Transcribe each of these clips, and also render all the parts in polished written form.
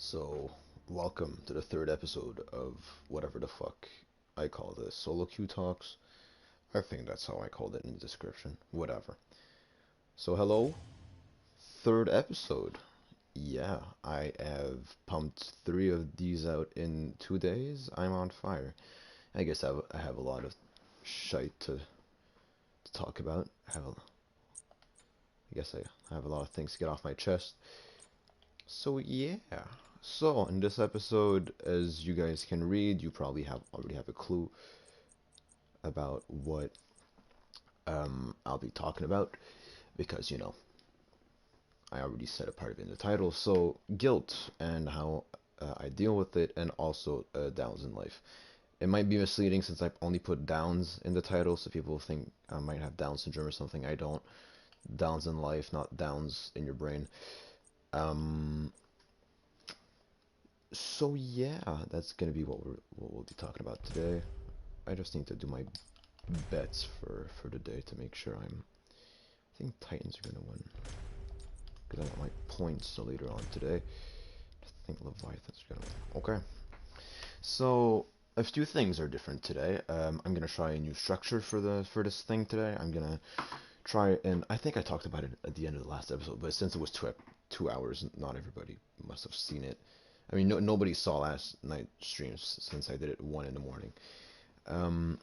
So, welcome to the third episode of whatever the fuck I call this. Solo Q Talks. I think that's how I called it in the description. Whatever. So, hello. Third episode. Yeah, I have pumped three of these out in 2 days. I'm on fire. I guess I have a lot of shite to talk about. I guess I have a lot of things to get off my chest. So yeah. So in this episode, as you guys can read, you probably have already have a clue about what I'll be talking about because I already said a part of it in the title. So guilt and how I deal with it, and also downs in life. It might be misleading since I've only put downs in the title, so people think I might have Down syndrome or something. I don't. Downs in life, not downs in your brain. Um, So yeah, that's gonna be what we'll be talking about today. I just need to do my bets for the day to make sure I think Titans are gonna win because I want my points so later on today. I think Leviathans are gonna win. Okay, so a few things are different today. I'm gonna try a new structure for this thing today. I'm gonna try, and I think I talked about it at the end of the last episode, but since it was 2 hours, not everybody must have seen it. I mean, nobody saw last night streams since I did it 1 in the morning. Um,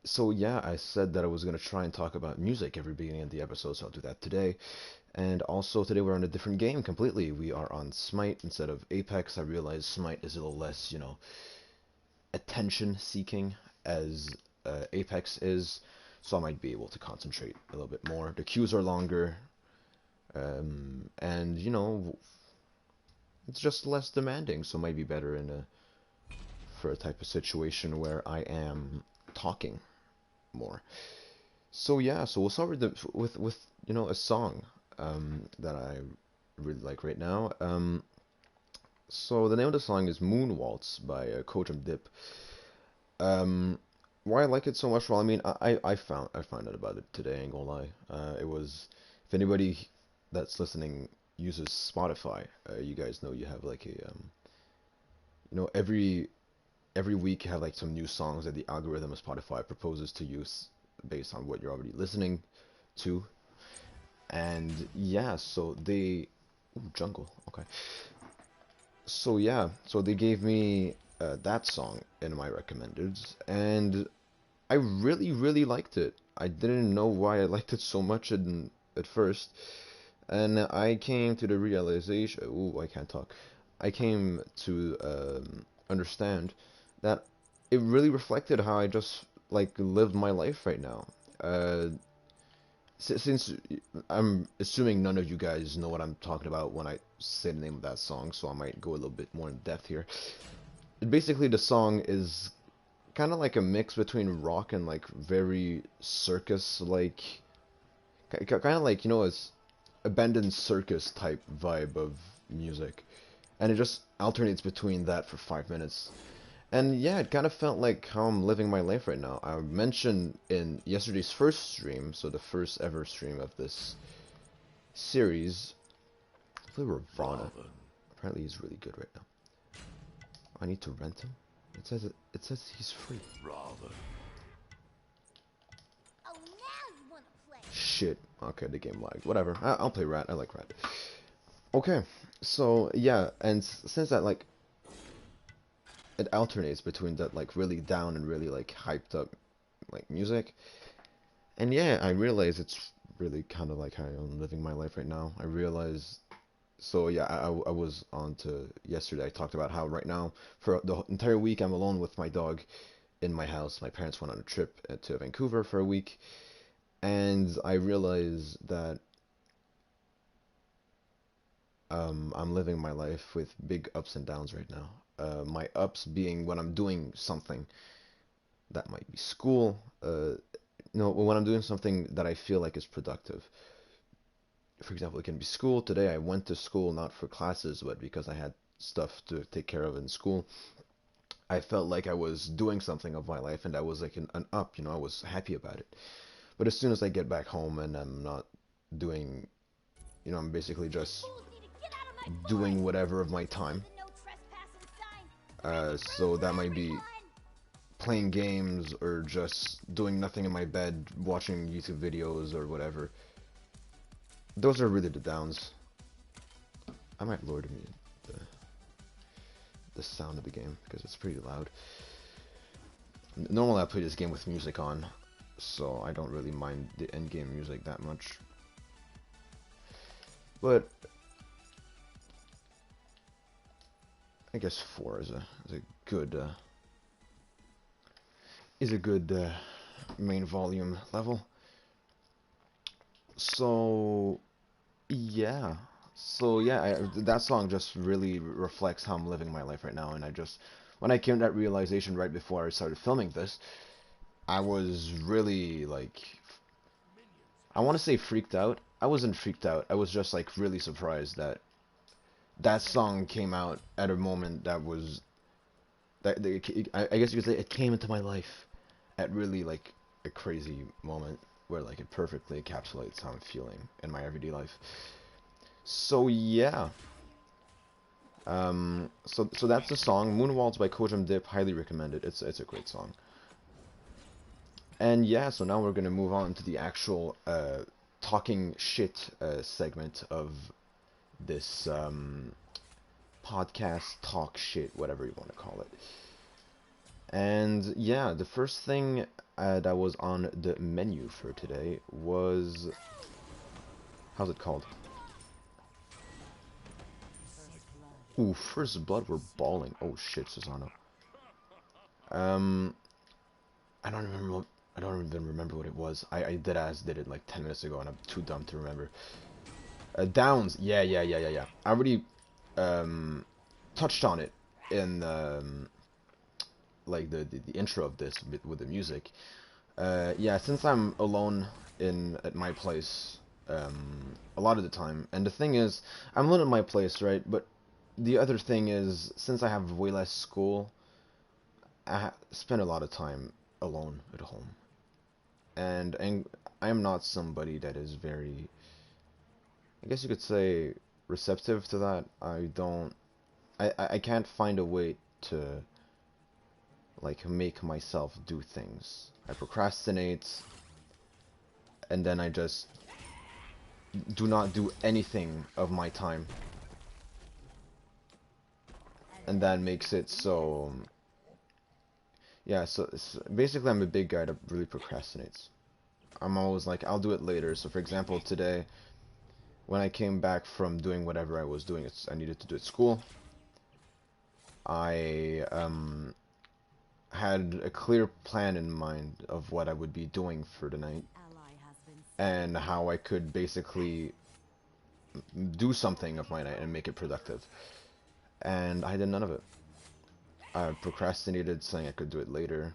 so yeah, I said that I was gonna try and talk about music every beginning of the episode, so I'll do that today. And also today we're on a different game completely. We are on Smite instead of Apex. I realize Smite is a little less, attention seeking as Apex is, so I might be able to concentrate a little bit more. The queues are longer, and it's just less demanding, so it might be better for a type of situation where I am talking more. So yeah, so we'll start with a song that I really like right now. So the name of the song is Moon Waltz by Coach and Dip. Um, why I like it so much? Well, I mean, I found out about it today. Ain't gonna lie. It was if anybody that's listening uses Spotify, you guys know you have like every week you have like some new songs that the algorithm of Spotify proposes to use based on what you're already listening to. And yeah, so they ooh, jungle. Okay. So yeah, so they gave me that song in my recommendeds, and I really, really liked it. I didn't know why I liked it so much at first, and I came to the realization. Ooh, I can't talk. I came to understand that it really reflected how I just like lived my life right now. Uh, since I'm assuming none of you guys know what I'm talking about when I say the name of that song, so I might go a little bit more in depth here. Basically, the song is kind of like a mix between rock and like very circus like kind of like it's abandoned circus type vibe of music, and it just alternates between that for 5 minutes. And yeah, it kind of felt like how I'm living my life right now. I mentioned in yesterday's first stream, so the first ever stream of this series, I play Ravana. Apparently he's really good right now. I need to rent him. It says he's free. Oh, now you wanna play. Shit. Okay, the game lagged. Whatever. I'll play Rat. I like Rat. Okay. So yeah, and since that like it alternates between that like really down and really like hyped up like music. And yeah, I realize it's really kind of like how I'm living my life right now. I realize so yeah, I was on to yesterday. I talked about how right now for the entire week I'm alone with my dog in my house. My parents went on a trip to Vancouver for a week, and I realized that I'm living my life with big ups and downs right now. My ups being when I'm doing something that might be school. When I'm doing something that I feel like is productive. For example, it can be school. Today I went to school not for classes, but because I had stuff to take care of in school. I felt like I was doing something of my life, and that was like an up. I was happy about it. But as soon as I get back home and I'm not doing, I'm basically just Fools need to get out of my doing whatever of my time. So that might be playing games or just doing nothing in my bed, watching YouTube videos or whatever. Those are really the downs. I might lower the sound of the game because it's pretty loud. Normally I play this game with music on, so I don't really mind the end game music that much. But I guess 4 is a good main volume level. So yeah, that song just really reflects how I'm living my life right now. And when I came to that realization right before I started filming this, I was really like, I want to say freaked out. I wasn't freaked out. I was just like really surprised that that song came out at a moment that was I guess you could say it came into my life at really like a crazy moment where like it perfectly encapsulates how I'm feeling in my everyday life. So yeah. So that's the song. Moonwalls by Kojam Dip, highly recommended. It's a great song. And yeah, so now we're gonna move on to the actual talking shit segment of this podcast, talk shit, whatever you want to call it. And yeah, the first thing that was on the menu for today was, how's it called? Ooh, First Blood, we're balling. Oh shit, Susano. Um, I don't remember. I don't even remember what it was. I did it like 10 minutes ago, and I'm too dumb to remember. Downs. Yeah. I already touched on it in like the intro of this with the music. Yeah, since I'm alone at my place a lot of the time, and the thing is, I'm alone at my place, right? But the other thing is, since I have way less school, I spend a lot of time alone at home, and I am not somebody that is very, I guess you could say, receptive to that. I can't find a way to like make myself do things. I procrastinate, and then I just do not do anything of my time, and that makes it so. Yeah, so basically I'm a big guy that really procrastinates. I'm always like, I'll do it later. So for example, today, when I came back from doing whatever I was doing, I needed to do at school, I had a clear plan in mind of what I would be doing for the night, and how I could basically do something of my night and make it productive. And I did none of it. I procrastinated, saying I could do it later,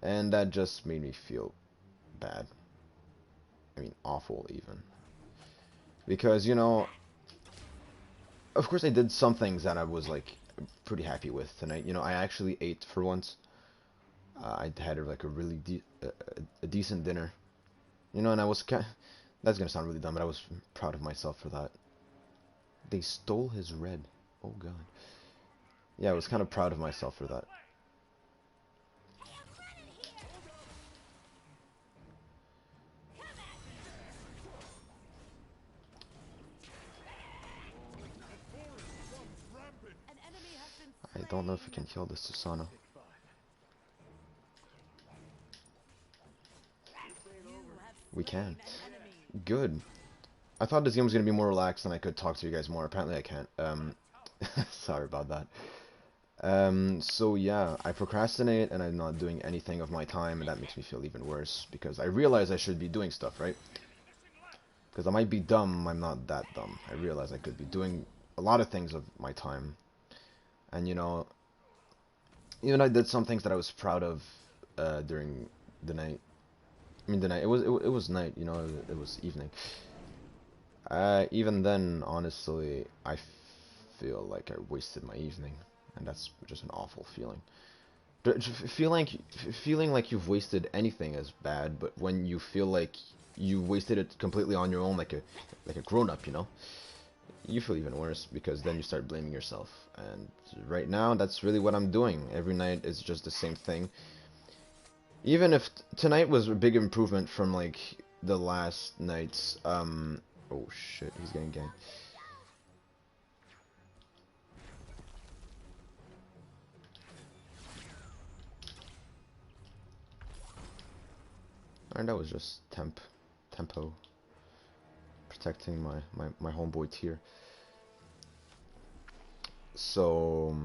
and that just made me feel bad. I mean, awful even. Because, of course I did some things that I was, like, pretty happy with tonight. I actually ate for once. I had, like, a really a decent dinner. And I was that's gonna sound really dumb, but I was proud of myself for that. They stole his red. Oh, God. Yeah, I was kind of proud of myself for that. I don't know if we can kill this Susano. We can. Good. I thought this game was going to be more relaxed and I could talk to you guys more. Apparently I can't. Sorry about that. So yeah, I procrastinate and I'm not doing anything of my time, and that makes me feel even worse because I realize I should be doing stuff, right? Because I might be dumb, I'm not that dumb. I realize I could be doing a lot of things of my time. And even I did some things that I was proud of during the night. I mean the night, it was night, it was evening. Even then, honestly, I feel like I wasted my evening, and that's just an awful feeling. Feeling like you've wasted anything is bad, but when you feel like you wasted it completely on your own, like a grown up, you feel even worse because then you start blaming yourself. And right now, that's really what I'm doing. Every night is just the same thing. Even if tonight was a big improvement from like the last night's oh shit, he's getting ganked. And that was just tempo protecting my homeboy tier. So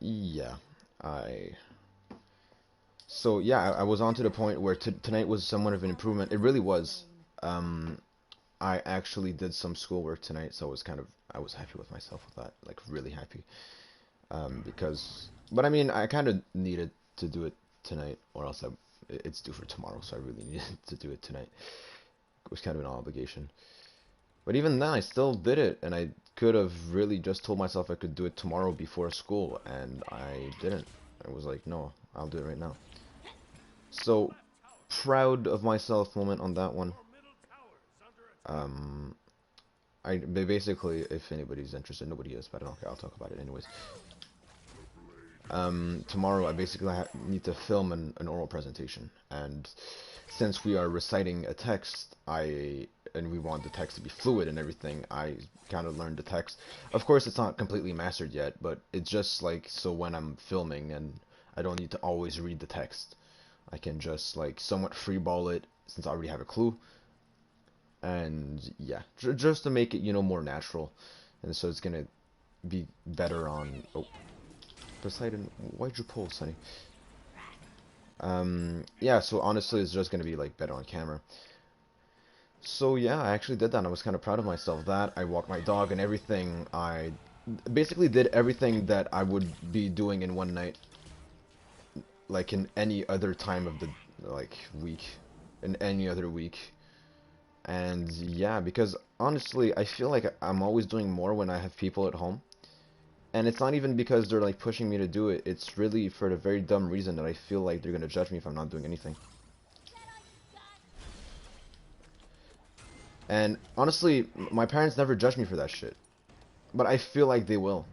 yeah, I I was on to the point where tonight was somewhat of an improvement. It really was. Um, I actually did some schoolwork tonight, so I was happy with myself with that, like really happy. Because, but I mean, I kind of needed to do it tonight, or else it's due for tomorrow, so I really needed to do it tonight. It was kind of an obligation. But even then, I still did it, and I could have really just told myself I could do it tomorrow before school, and I didn't. I was like, no, I'll do it right now. So proud of myself moment on that one. Um, basically, if anybody's interested, nobody is, but I don't care. I'll talk about it anyways. Tomorrow I basically need to film an oral presentation, and since we are reciting a text, and we want the text to be fluid and everything, I kind of learned the text. Of course, it's not completely mastered yet, but it's just like so when I'm filming and I don't need to always read the text, I can just like somewhat freeball it since I already have a clue, and yeah, just to make it more natural, and so it's gonna be better on. Oh, Poseidon, why'd you pull, Sonny? Yeah, so honestly, it's just gonna be like better on camera. So yeah, I actually did that, and I was kind of proud of myself. That I walked my dog and everything. I basically did everything that I would be doing in one night, like in any other time of the week, in any other week. And yeah, because honestly, I feel like I'm always doing more when I have people at home. And it's not even because they're like pushing me to do it. It's really for the very dumb reason that I feel like they're gonna judge me if I'm not doing anything. And honestly, my parents never judge me for that shit. But I feel like they will.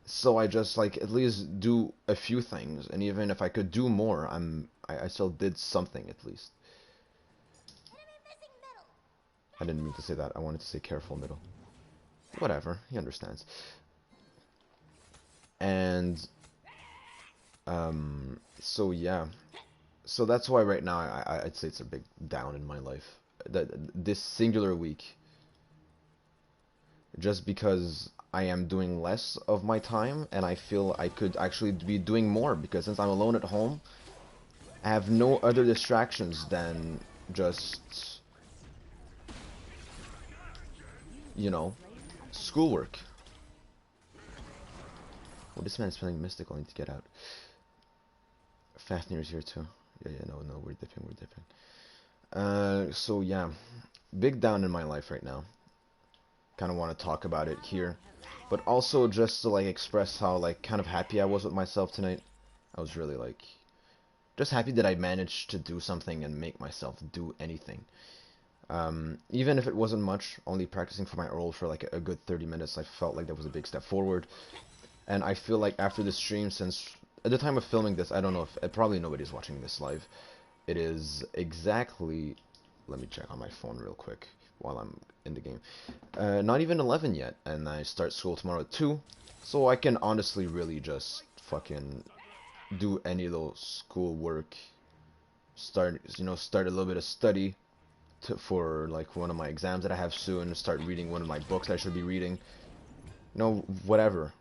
So I just like at least do a few things, and even if I could do more, I still did something at least. I didn't mean to say that. I wanted to say careful middle. Whatever, he understands. And so yeah. So that's why right now I'd say it's a big down in my life. That this singular week, just because I am doing less of my time, and I feel I could actually be doing more because since I'm alone at home, I have no other distractions than just, you know, schoolwork. Well, this man is playing mystical. I need to get out. Fafnir's here too. Yeah, no, we're dipping, we're dipping. So yeah, big down in my life right now. Kind of want to talk about it here, but also just to like express how like kind of happy I was with myself tonight. I was really like just happy that I managed to do something and make myself do anything. Even if it wasn't much, only practicing for my oral for like a good 30 minutes, I felt like that was a big step forward. And I feel like after the stream, since at the time of filming this, I don't know if probably nobody's watching this live. It is exactly, let me check on my phone real quick while I'm in the game. Not even 11 yet, and I start school tomorrow at 2, so I can honestly really just fucking do any little school work, start a little bit of study for like one of my exams that I have soon, start reading one of my books that I should be reading, whatever.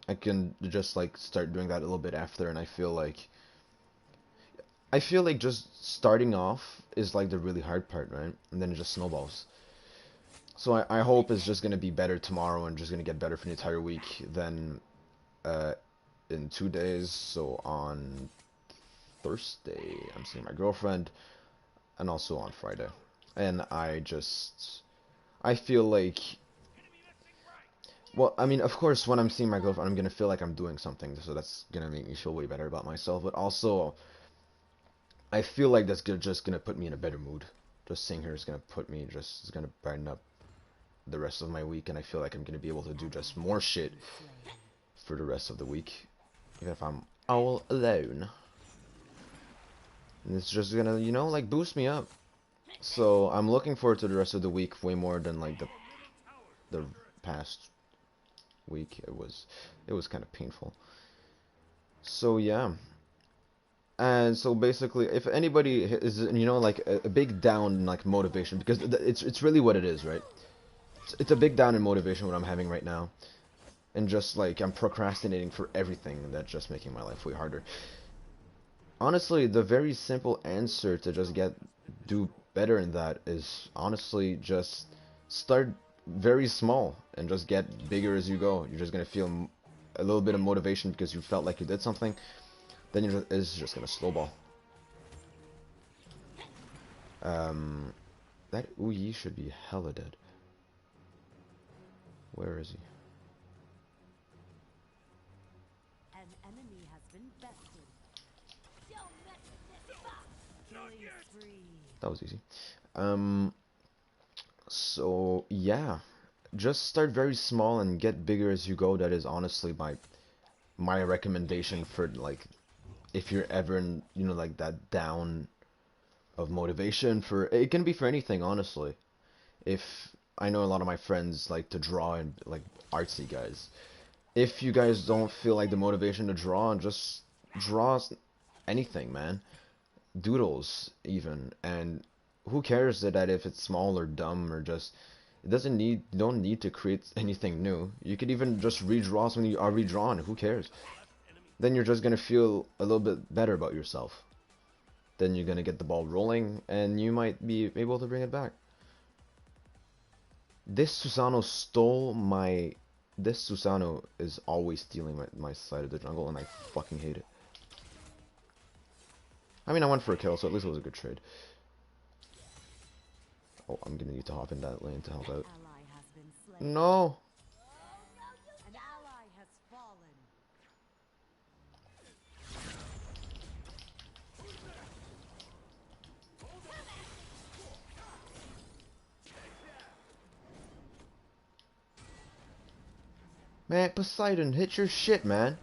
I can just like start doing that a little bit after, and I feel like just starting off is like the really hard part, right? And then it just snowballs. So I hope it's just gonna be better tomorrow and just gonna get better for the entire week than uh, in 2 days. So on Thursday, I'm seeing my girlfriend, and also on Friday. And I feel like, well, I mean, of course, when I'm seeing my girlfriend, I'm gonna feel like I'm doing something, so that's gonna make me feel way better about myself. But also, I feel like just gonna put me in a better mood. Just seeing her is gonna put me, just is gonna brighten up the rest of my week, and I feel like I'm gonna be able to do just more shit for the rest of the week, even if I'm all alone. And it's just gonna, you know, like boost me up. So I'm looking forward to the rest of the week way more than like the past week. It was kind of painful. So yeah. And so basically, if anybody is, you know, like a big down in like motivation, because it's really what it is, right? It's a big down in motivation what I'm having right now, and just like I'm procrastinating for everything, and that's just making my life way harder. Honestly, the very simple answer to just do better in that is honestly just start very small and just get bigger as you go. You're just gonna feel a little bit of motivation because you felt like you did something. Then it's just gonna snowball. Um, that Uyi should be hella dead. Where is he? An enemy has been bested. Don't mess with this box. Killing spree. That was easy. Um, so yeah, just start very small and get bigger as you go. That is honestly my recommendation for like if you're ever in, you know, like that down of motivation. For it can be for anything, honestly. If I know a lot of my friends like to draw and like artsy guys. If you guys don't feel like the motivation to draw, just draw anything, man. Doodles even, and who cares that if it's small or dumb or just it doesn't need you don't need to create anything new. You could even just redraw something you already drawn. Who cares? Then you're just gonna feel a little bit better about yourself. Then you're gonna get the ball rolling, and you might be able to bring it back. This Susano stole my. This Susano is always stealing my side of the jungle, and I fucking hate it. I mean, I went for a kill, so at least it was a good trade. Oh, I'm gonna need to hop in that lane to help out. Ally has been slain. No! An ally has fallen. Man, Poseidon, hit your shit, man.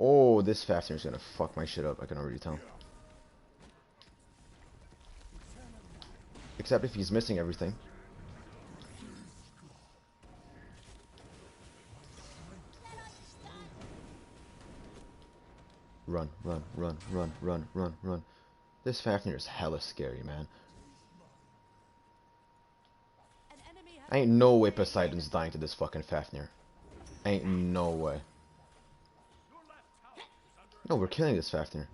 Oh, this Fafnir's gonna fuck my shit up, I can already tell. Except if he's missing everything. Run, run, run, run, run, run, run. This Fafnir is hella scary, man. An enemy has Ain't no way Poseidon's dying to this fucking Fafnir. Ain't no way. No, we're killing this Fafnir.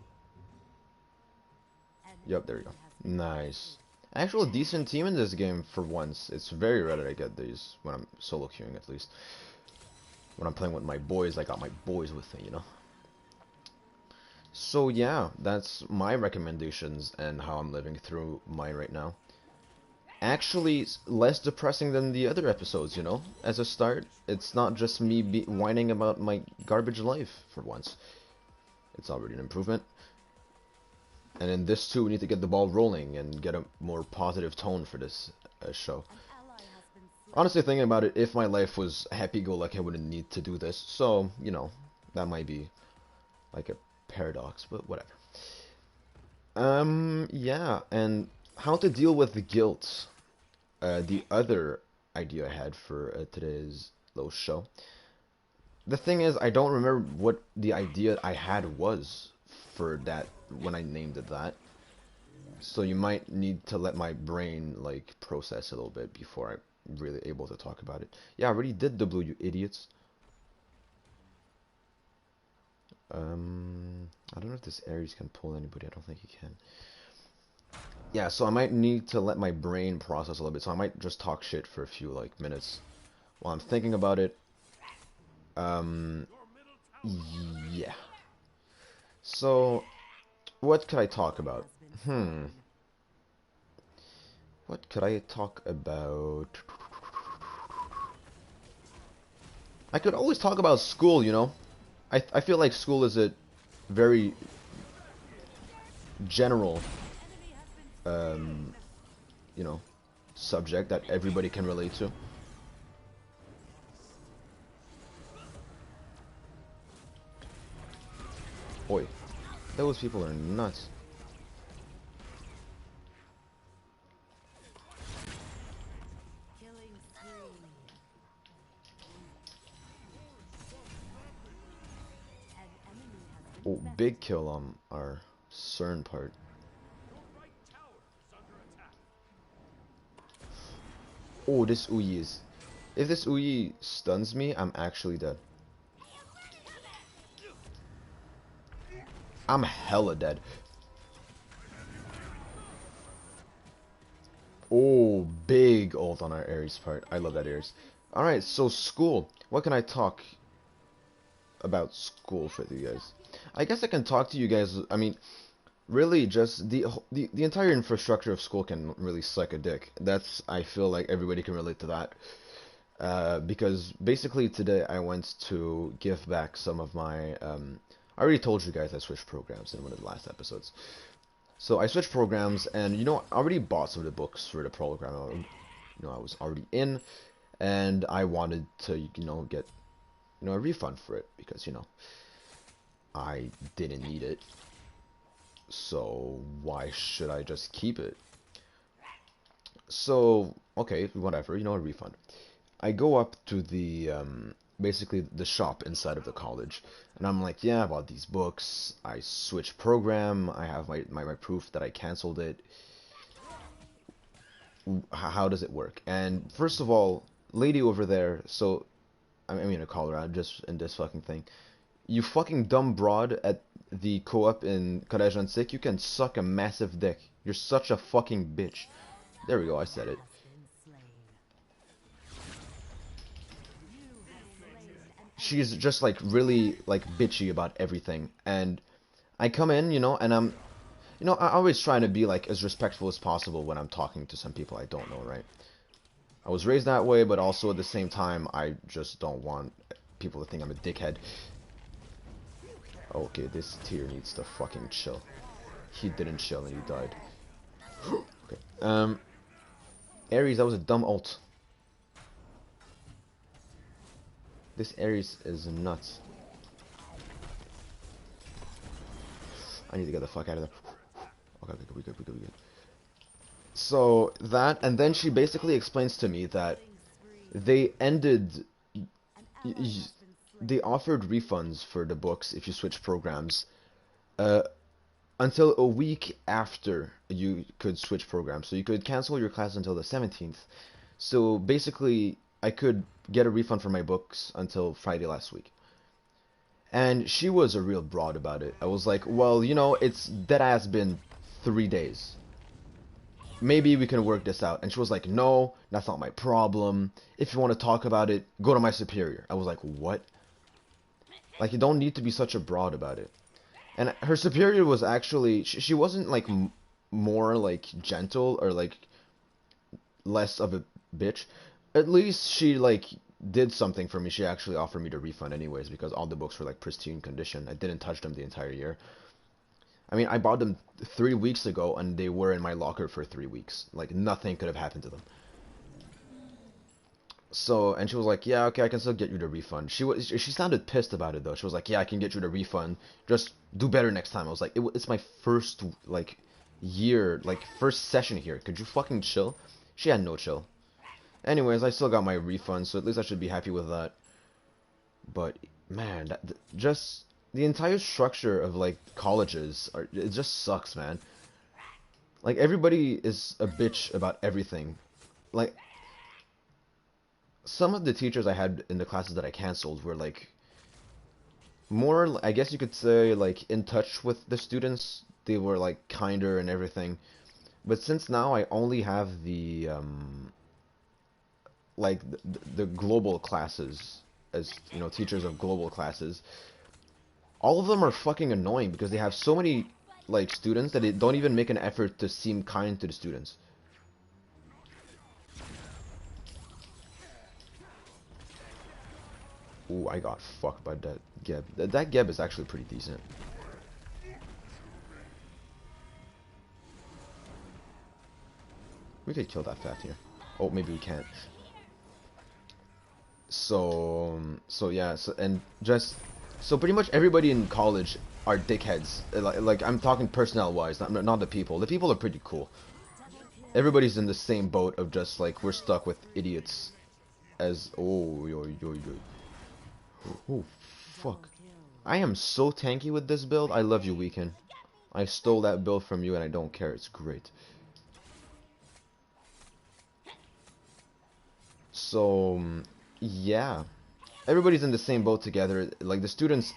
Yup, there we go. Nice. Actual decent team in this game for once. It's very rare that I get these when I'm solo queuing, at least. When I'm playing with my boys, I got my boys with me, you know? So yeah, that's my recommendations and how I'm living through mine right now. Actually, less depressing than the other episodes, you know? As a start, it's not just me whining about my garbage life for once. It's already an improvement. And in this too, we need to get the ball rolling and get a more positive tone for this show. an ally has been slain. Honestly, thinking about it, if my life was happy-go-lucky, I wouldn't need to do this. So, you know, that might be like a paradox, but whatever. Yeah, and how to deal with the guilt. The other idea I had for today's little show. The thing is, I don't remember what the idea I had was for that when I named it that. So you might need to let my brain like process a little bit before I'm really able to talk about it. Yeah, I already did the blue, you idiots. I don't know if this Ares can pull anybody. I don't think he can. Yeah, so I might need to let my brain process a little bit. So I might just talk shit for a few like minutes while I'm thinking about it. Yeah. So, what could I talk about? What could I talk about? I could always talk about school, you know? I feel like school is a very general, um, you know, subject that everybody can relate to. Boy, those people are nuts. Killing spree. An enemy has been Oh, big bested. kill on our CERN part. Oh, this Uyi is... If this Uyi stuns me, I'm actually dead. I'm hella dead. Oh, big ult on our Ares part. I love that Ares. Alright, so school. What can I talk about school for you guys? I guess I can talk to you guys, I mean, really just the entire infrastructure of school can really suck a dick. That's, I feel like everybody can relate to that. Because basically today I went to give back some of my, I already told you guys I switched programs in one of the last episodes. So I switched programs, and I already bought some of the books for the program. I was already in, and I wanted to, get, a refund for it because, I didn't need it. So why should I just keep it? So, okay, whatever, a refund. I go up to the basically the shop inside of the college, and I'm like, yeah, I bought these books. I switched program. I have my proof that I canceled it. How does it work? And first of all, lady over there. So I mean, in Colorado, just in this fucking thing. You fucking dumb broad at the co-op in Collège Antique. You can suck a massive dick. You're such a fucking bitch. There we go. I said it. Has been slain. You have slain an She's enemy. just like really like bitchy about everything, and I come in, and I always try to be like as respectful as possible when I'm talking to some people I don't know, right? I was raised that way, but also at the same time, I just don't want people to think I'm a dickhead. Okay, this tier needs to fucking chill. He didn't chill and he died. Okay. Ares, that was a dumb ult. This Ares is nuts. I need to get the fuck out of there. Okay, we good. So that, and then she basically explains to me that Killing spree. they ended, An ally has been they slain. offered refunds for the books if you switch programs, uh, until a week after you could switch programs. So you could cancel your class until the 17th. So basically, I could get a refund for my books until Friday last week. And she was a real broad about it. I was like, well, it's dead ass been 3 days. Maybe we can work this out. And she was like, no, that's not my problem. If you want to talk about it, go to my superior. I was like, what? Like, you don't need to be such a broad about it. And her superior was actually, she wasn't like more like gentle or like less of a bitch. At least she like did something for me. She actually offered me the refund anyways because all the books were like pristine condition. I didn't touch them the entire year. I mean, I bought them 3 weeks ago and they were in my locker for 3 weeks. Like nothing could have happened to them. So, and she was like, "Yeah, okay, I can still get you the refund." She sounded pissed about it though. She was like, "Yeah, I can get you the refund. Just do better next time." I was like, "It's my first like year, like first session here. Could you fucking chill?" She had no chill. Anyways, I still got my refund, so at least I should be happy with that. But man, just the entire structure of like colleges it just sucks, man. Like everybody is a bitch about everything. Like some of the teachers I had in the classes that I canceled were like more, I guess you could say, like in touch with the students. They were like kinder and everything. But since now I only have the like the global classes as teachers of global classes, all of them are fucking annoying because they have so many like students that they don't even make an effort to seem kind to the students. Ooh, I got fucked by that Geb. That Geb is actually pretty decent. We could kill that fat here. Oh, maybe we can't. So yeah, and just so pretty much everybody in college are dickheads. Like I'm talking personnel wise, not the people. The people are pretty cool. Everybody's in the same boat of just like we're stuck with idiots. As oh yo yo yo. Oh fuck. I am so tanky with this build. I love you, Weekend. I stole that build from you and I don't care. It's great. So yeah, everybody's in the same boat together. Like the students,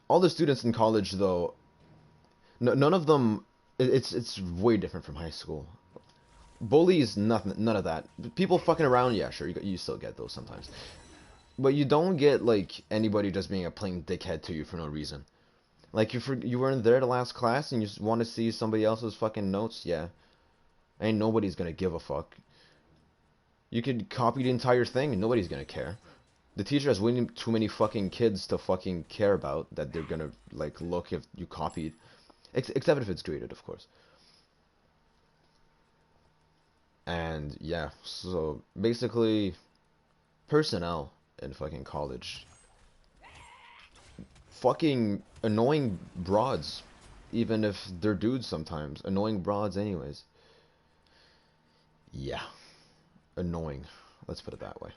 all the students in college though, none of them. It's way different from high school. Bullies, nothing, none of that. People fucking around, yeah, sure, you still get those sometimes, but you don't get like anybody just being a plain dickhead to you for no reason. Like you weren't there the last class and you just want to see somebody else's fucking notes, yeah. Ain't nobody's gonna give a fuck. You could copy the entire thing and nobody's gonna care. The teacher has way too many fucking kids to fucking care about that they're gonna like look if you copied, except if it's graded, of course. And yeah, so basically, personnel in fucking college, fucking annoying broads, even if they're dudes sometimes, annoying broads anyways. Yeah, annoying. Let's put it that way.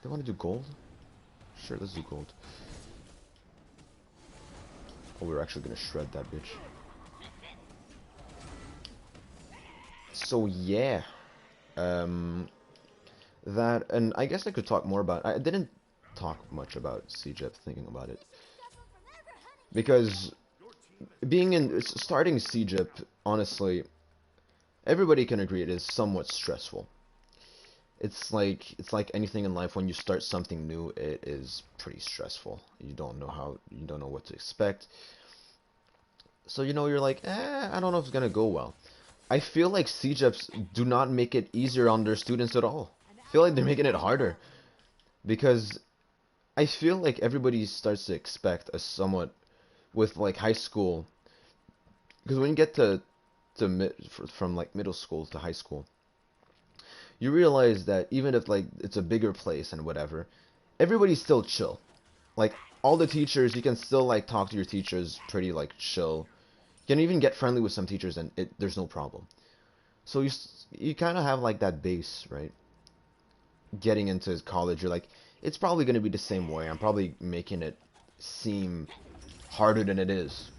They want to do gold? Sure, let's do gold. Oh, we're actually gonna shred that bitch. So yeah, um, that, and I guess I could talk more about. I didn't talk much about CJEP thinking about it because being in starting CJEP, honestly, everybody can agree it is somewhat stressful. It's like anything in life when you start something new, it is pretty stressful. You don't know what to expect. So you're like, I don't know if it's gonna go well. I feel like CJEPs do not make it easier on their students at all. I feel like they're making it harder because I feel like everybody starts to expect a somewhat with like high school, because when you get to from like middle school to high school, you realize that even if like it's a bigger place and whatever, everybody's still chill. Like all the teachers, you can still like talk to your teachers pretty like chill. You can even get friendly with some teachers and there's no problem. So you kind of have like that base, right? Getting into college, you're like, it's probably going to be the same way. I'm probably making it seem harder than it is.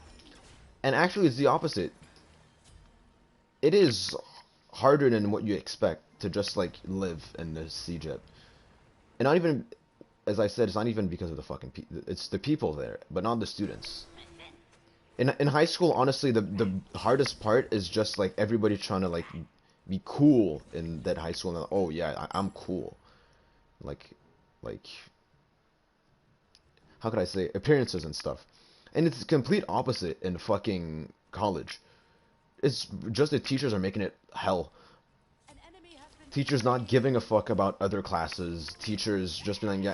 And actually, it's the opposite. It is harder than what you expect to just like live in the CJEP. And not even, as I said, it's not even because of the fucking it's the people there, but not the students. In high school, honestly, the hardest part is just like everybody trying to like be cool in that high school. And, oh yeah, I'm cool. Like, like how could I say appearances and stuff. And it's the complete opposite in fucking college. It's just the teachers are making it hell. Teachers not giving a fuck about other classes. Teachers just being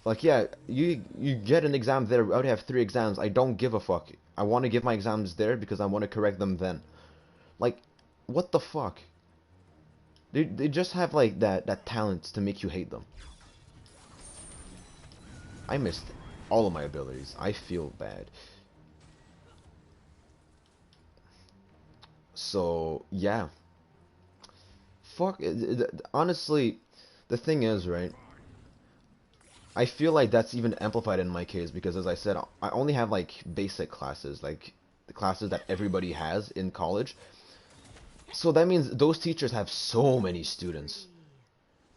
like, yeah, you get an exam there. I would have 3 exams. I don't give a fuck. I want to give my exams there because I want to correct them then. Like, what the fuck? They just have like that talent to make you hate them. I missed all of my abilities. I feel bad. So yeah, fuck. Honestly, the thing is, right? I feel like that's even amplified in my case because, as I said, I only have like basic classes, like the classes that everybody has in college. So that means those teachers have so many students,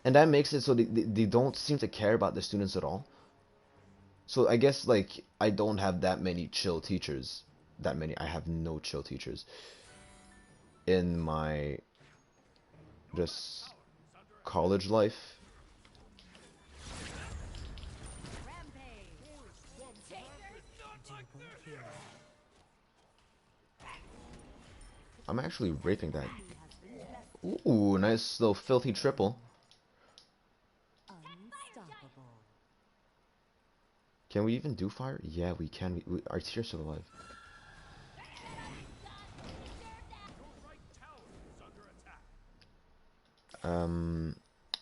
and that makes it so they don't seem to care about the students at all. So I guess like I don't have that many chill teachers. That many. I have no chill teachers in my just college life. I'm actually raping that. Ooh, nice little filthy triple. Unstoppable. Can we even do fire? Yeah, we can. Our teacher's still alive. Um,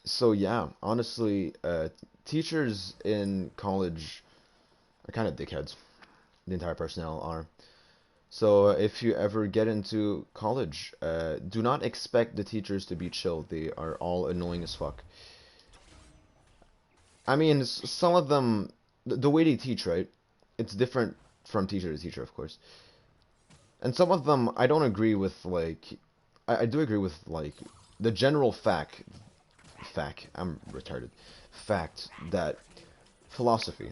so yeah, honestly, teachers in college are kind of dickheads. The entire personnel are. So if you ever get into college, do not expect the teachers to be chill. They are all annoying as fuck. I mean, some of them, the way they teach, right? It's different from teacher to teacher, of course. And some of them, I don't agree with, like, I do agree with, like, the general I'm retarded, fact that philosophy,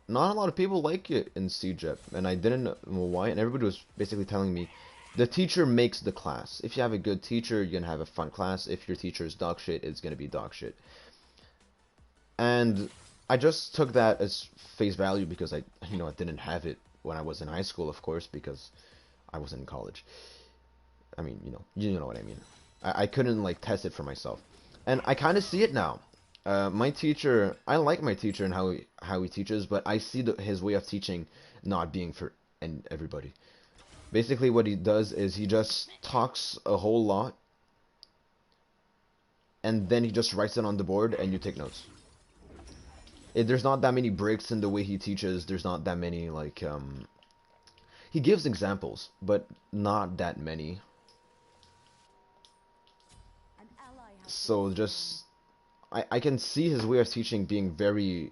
not a lot of people like it in CJEP, and I didn't know why, and everybody was basically telling me, the teacher makes the class. If you have a good teacher, you're gonna have a fun class. If your teacher is dog shit, it's gonna be dog shit. And I just took that as face value because I didn't have it when I was in high school, of course, because I was in college. I mean, you know what I mean. I couldn't like test it for myself, and I kind of see it now. My teacher, I like my teacher and how he teaches, but I see his way of teaching not being for and everybody. Basically, what he does is he just talks a whole lot, and then he just writes it on the board, and you take notes. There's not that many breaks in the way he teaches. There's not that many like he gives examples, but not that many. An ally has been So slain. just I can see his way of teaching being very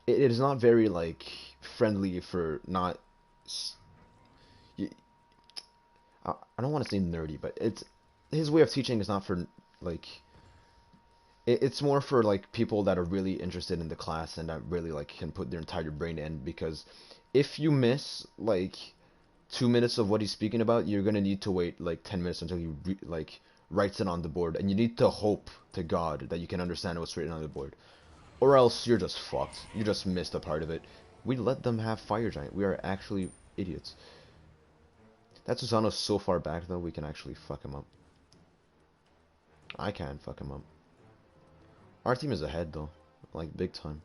it is not very like friendly for not y- I don't want to say nerdy, but it's his way of teaching is not for like it's more for like people that are really interested in the class and that really like can put their entire brain in because if you miss like 2 minutes of what he's speaking about, you're gonna need to wait like 10 minutes until he like writes it on the board, and you need to hope to God that you can understand what's written on the board, or else you're just fucked. You just missed a part of it. We let them have Fire Giant. We are actually idiots. That Susano's so far back though, we can actually fuck him up. I can fuck him up. Our team is ahead though, like big time.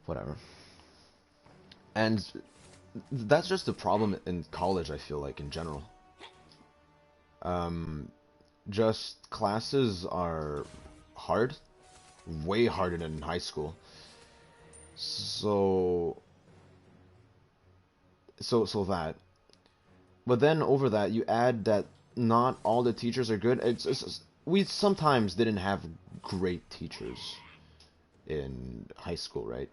Whatever. And that's just the problem in college. I feel like in general. Um, just classes are hard, way harder than in high school. So, so that. But then over that, you add that not all the teachers are good. We sometimes didn't have great teachers in high school, right?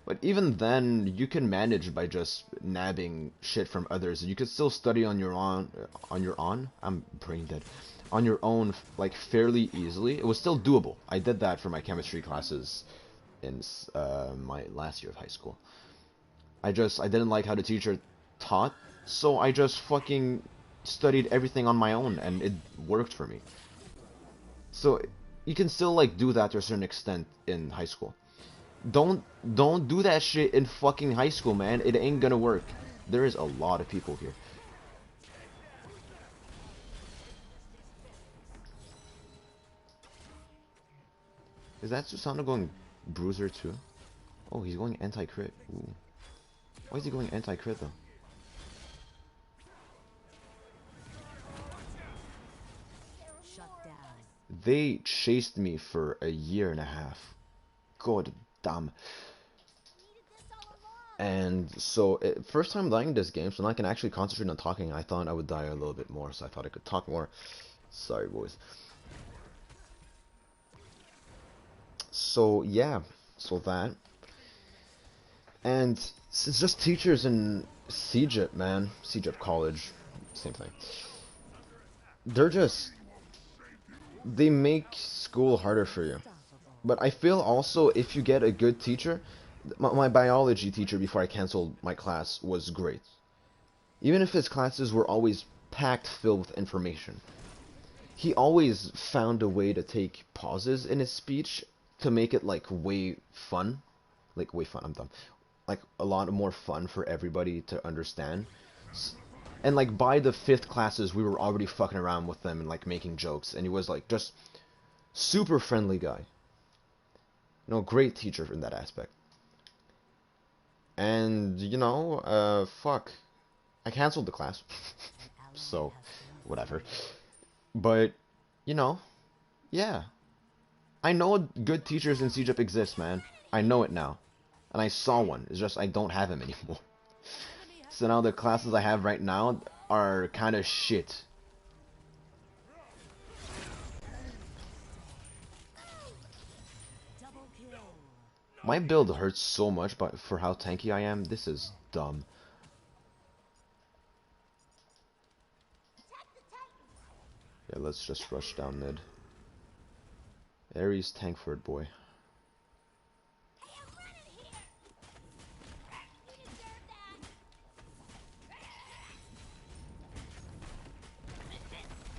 But even then, you can manage by just nabbing shit from others. You could still study on your own. I'm brain dead. On your own, like fairly easily. It was still doable. I did that for my chemistry classes in my last year of high school. I didn't like how the teacher taught, so I just fucking studied everything on my own, and it worked for me. So you can still like do that to a certain extent in high school. Don't don't do that shit in fucking high school, man. It ain't gonna work. There is a lot of people here. Is that Susano going bruiser too? Oh, he's going anti-crit. Ooh. Why is he going anti-crit though? Shut down. They chased me for a year and a half. God damn. Needed this all along. And so, first time dying this game, so now I can actually concentrate on talking. I thought I would die a little bit more, so I thought I could talk more. Sorry, boys. So, yeah. So that. And it's just teachers in CJIP, man. CJIP College. Same thing. They're just. They make school harder for you. Unstoppable. But I feel also if you get a good teacher, my biology teacher before I canceled my class was great. Even if his classes were always packed filled with information, he always found a way to take pauses in his speech to make it like way fun. Like way fun, I'm dumb. Like a lot more fun for everybody to understand. And like by the fifth classes, we were already fucking around with them and like making jokes. And he was like just super friendly guy. great teacher in that aspect. And fuck, I canceled the class, An ally so has been whatever. slain. But you know, yeah, I know good teachers in CJEP exist, man. I know it now, and I saw one. It's just I don't have him anymore. Enemy has So now the classes I have right now are kind of shit. double kill. My build hurts so much, but for how tanky I am, this is dumb. Yeah, let's just rush down mid. Ares Tankford, boy.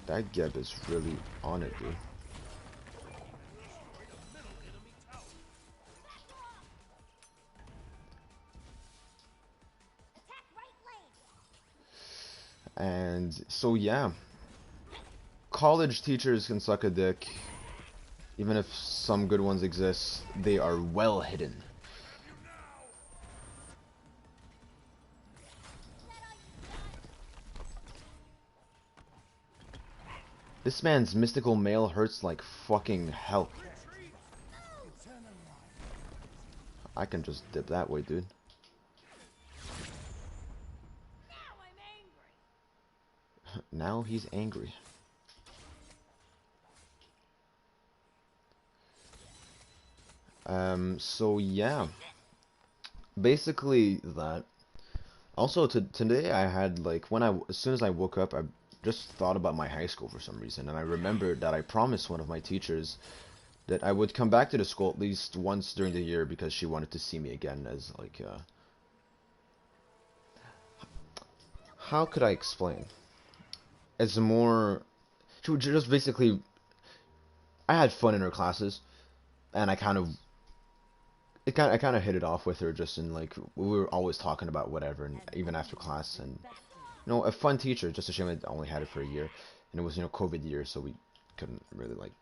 That Geb is really on it, dude. And so yeah, college teachers can suck a dick. Even if some good ones exist, they are well hidden. This man's mystical mail hurts like fucking hell. I can just dip that way, dude. Now he's angry. So yeah. Basically that. Also, today I had like as soon as I woke up, I just thought about my high school for some reason, and I remembered that I promised one of my teachers that I would come back to the school at least once during the year because she wanted to see me again as like how could I explain? As more she would just basically I had fun in her classes, and I kind of hit it off with her just in like we were always talking about whatever, and even after class, and a fun teacher. Just a shame I only had it for a year, and it was COVID year, so we couldn't really like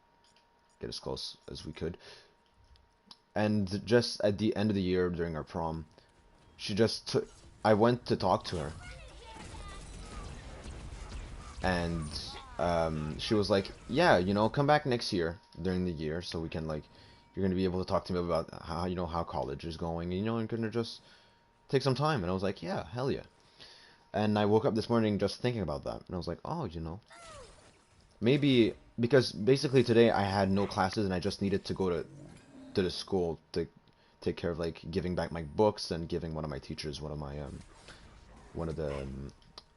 get as close as we could. And just at the end of the year during our prom, she just took. I went to talk to her, and she was like, "Yeah, come back next year during the year, so we can like, you're gonna be able to talk to me about how how college is going, and and gonna just take some time." And I was like, "Yeah, hell yeah." And I woke up this morning just thinking about that, and I was like, "Oh, maybe because basically today I had no classes, and I just needed to go to the school to take care of like giving back my books and giving one of my teachers one of the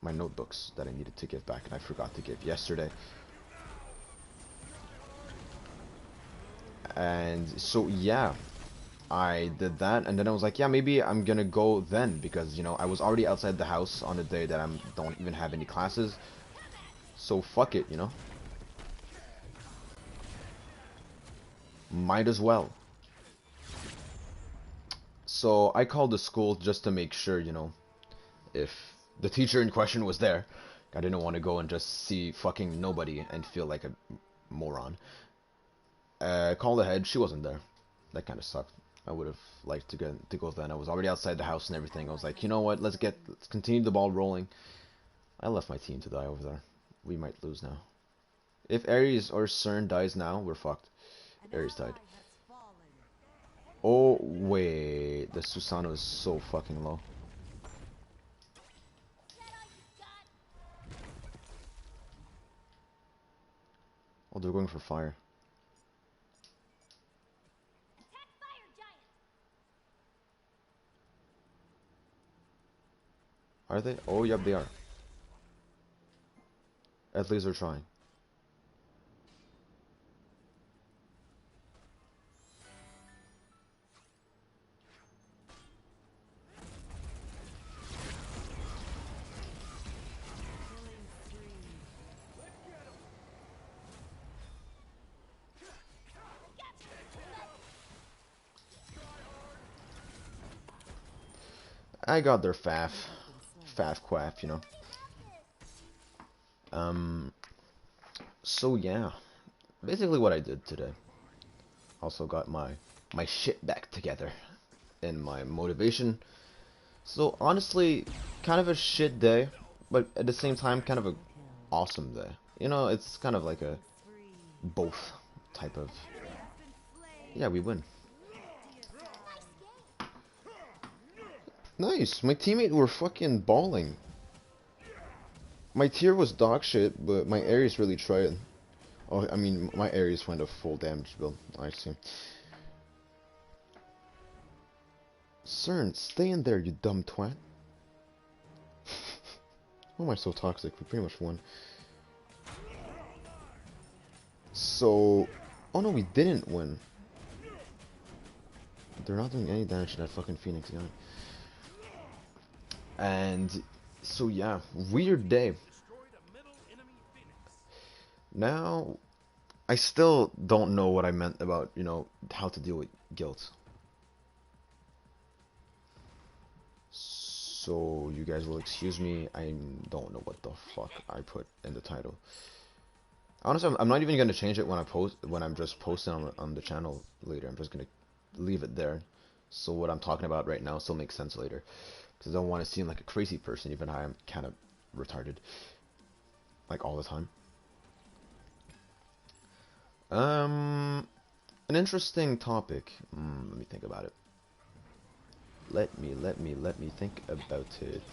my notebooks that I needed to give back, and I forgot to give yesterday." And so yeah, I did that, and then I was like, yeah, maybe I'm gonna go then because I was already outside the house on the day that I don't even have any classes, so fuck it. Might as well. So I called the school just to make sure, if the teacher in question was there. I didn't want to go and just see fucking nobody and feel like a moron. Called ahead, she wasn't there. That kind of sucked. I would have liked to go then. I was already outside the house and everything. I was like, you know what? Let's continue the ball rolling. I left my team to die over there. We might lose now. If Ares or CERN dies now, we're fucked. An Ares ally died. has fallen. Oh wait, the Susano is so fucking low. Oh, they're going for fire. Are they? Oh, yep, they are. At least they're trying. Killing spree. I got their faff. Enemy has been slain. Faff quaff. Um, so yeah. Basically what I did today. Also got my my shit back together and my motivation. So honestly, kind of a shit day, but at the same time, kind of a awesome day. You know, it's kind of like a Spree. both type of. Has been slain. Yeah, we win. Nice game. Nice. My teammate were fucking balling. My tier was dog shit, but my Ares really tried. Oh, I mean, my Ares went a full damage build. I see. CERN, stay in there, you dumb twat. Why am I so toxic? We pretty much won. So... Oh no, we didn't win. They're not doing any damage to that fucking Phoenix guy. And... So yeah, weird day. Now... I still don't know what I meant about, you know, how to deal with guilt. So you guys will excuse me, I don't know what the fuck I put in the title. Honestly, I'm not even gonna change it when I'm just posting on the channel later. I'm just gonna leave it there. So what I'm talking about right now still makes sense later. Because I don't want to seem like a crazy person, even though I'm kind of retarded. Like all the time. An interesting topic. Let me think about it. Let me think about it.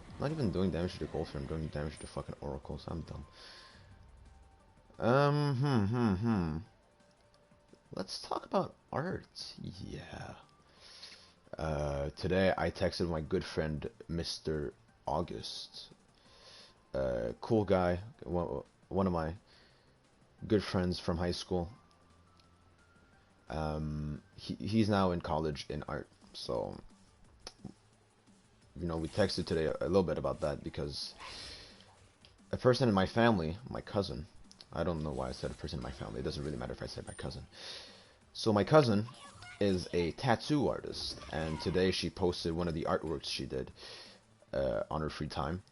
I'm not even doing damage to the Goldfish, I'm doing damage to fucking Oracles. I'm dumb. Let's talk about art. Yeah. Today I texted my good friend Mr. August. Cool guy, one of my good friends from high school. He's now in college in art, so you know, we texted today a little bit about that because a person in my family, my cousin, I don't know why I said a person in my family, it doesn't really matter if I said my cousin. So my cousin is a tattoo artist, and today she posted one of the artworks she did on her free time.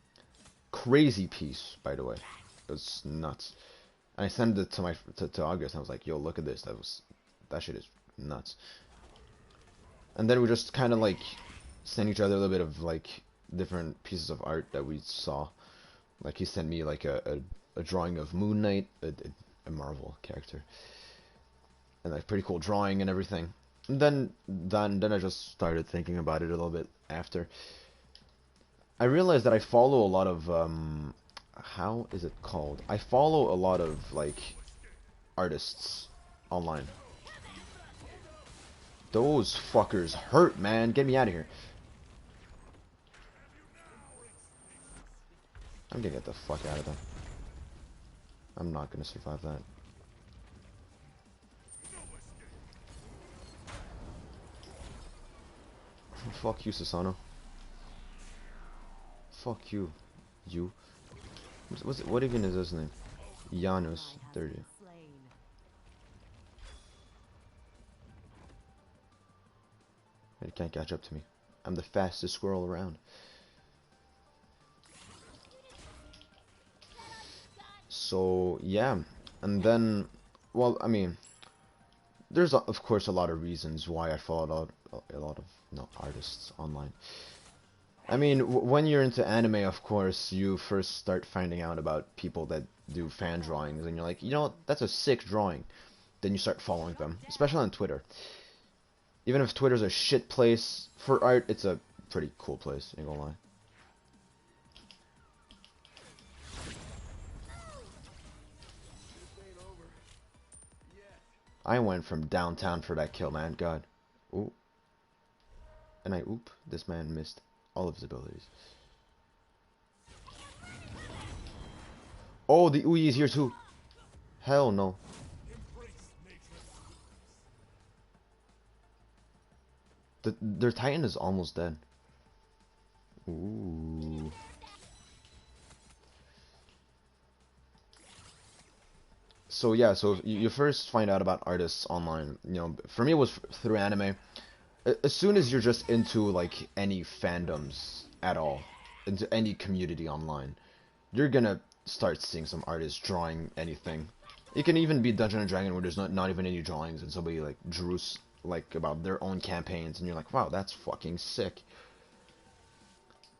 Crazy piece, by the way. It was nuts. And I sent it to to August, and I was like, yo, look at this, that shit is nuts. And then we just kind of like sent each other a little bit of like different pieces of art that we saw. Like he sent me like a drawing of Moon Knight, a Marvel character, and like pretty cool drawing and everything. And then I just started thinking about it a little bit after. I realized that I follow a lot of how is it called? I follow a lot of like artists online. Those fuckers hurt, man. Get me out of here. I'm gonna get the fuck out of there. I'm not gonna survive that. Fuck you, Susano. Fuck you. You. What even is his name? Janus. There you. It can't catch up to me. I'm the fastest squirrel around. So yeah, and then, well, I mean, there's of course a lot of reasons why I follow a lot of artists online. I mean, when you're into anime, of course, you first start finding out about people that do fan drawings, and you're like, you know, that's a sick drawing. Then you start following them, especially on Twitter. Even if Twitter's a shit place for art, it's a pretty cool place, ain't gonna lie. I went from downtown for that kill, man. God. Ooh. And this man missed all of his abilities. Oh, the Uyi is here too. Hell no. Their Titan is almost dead. Ooh. So yeah, so you first find out about artists online. You know, for me it was through anime. As soon as you're just into like any fandoms at all, into any community online, you're gonna start seeing some artists drawing anything. It can even be Dungeon and Dragon where there's not even any drawings and somebody like drew like about their own campaigns and you're like, wow, that's fucking sick.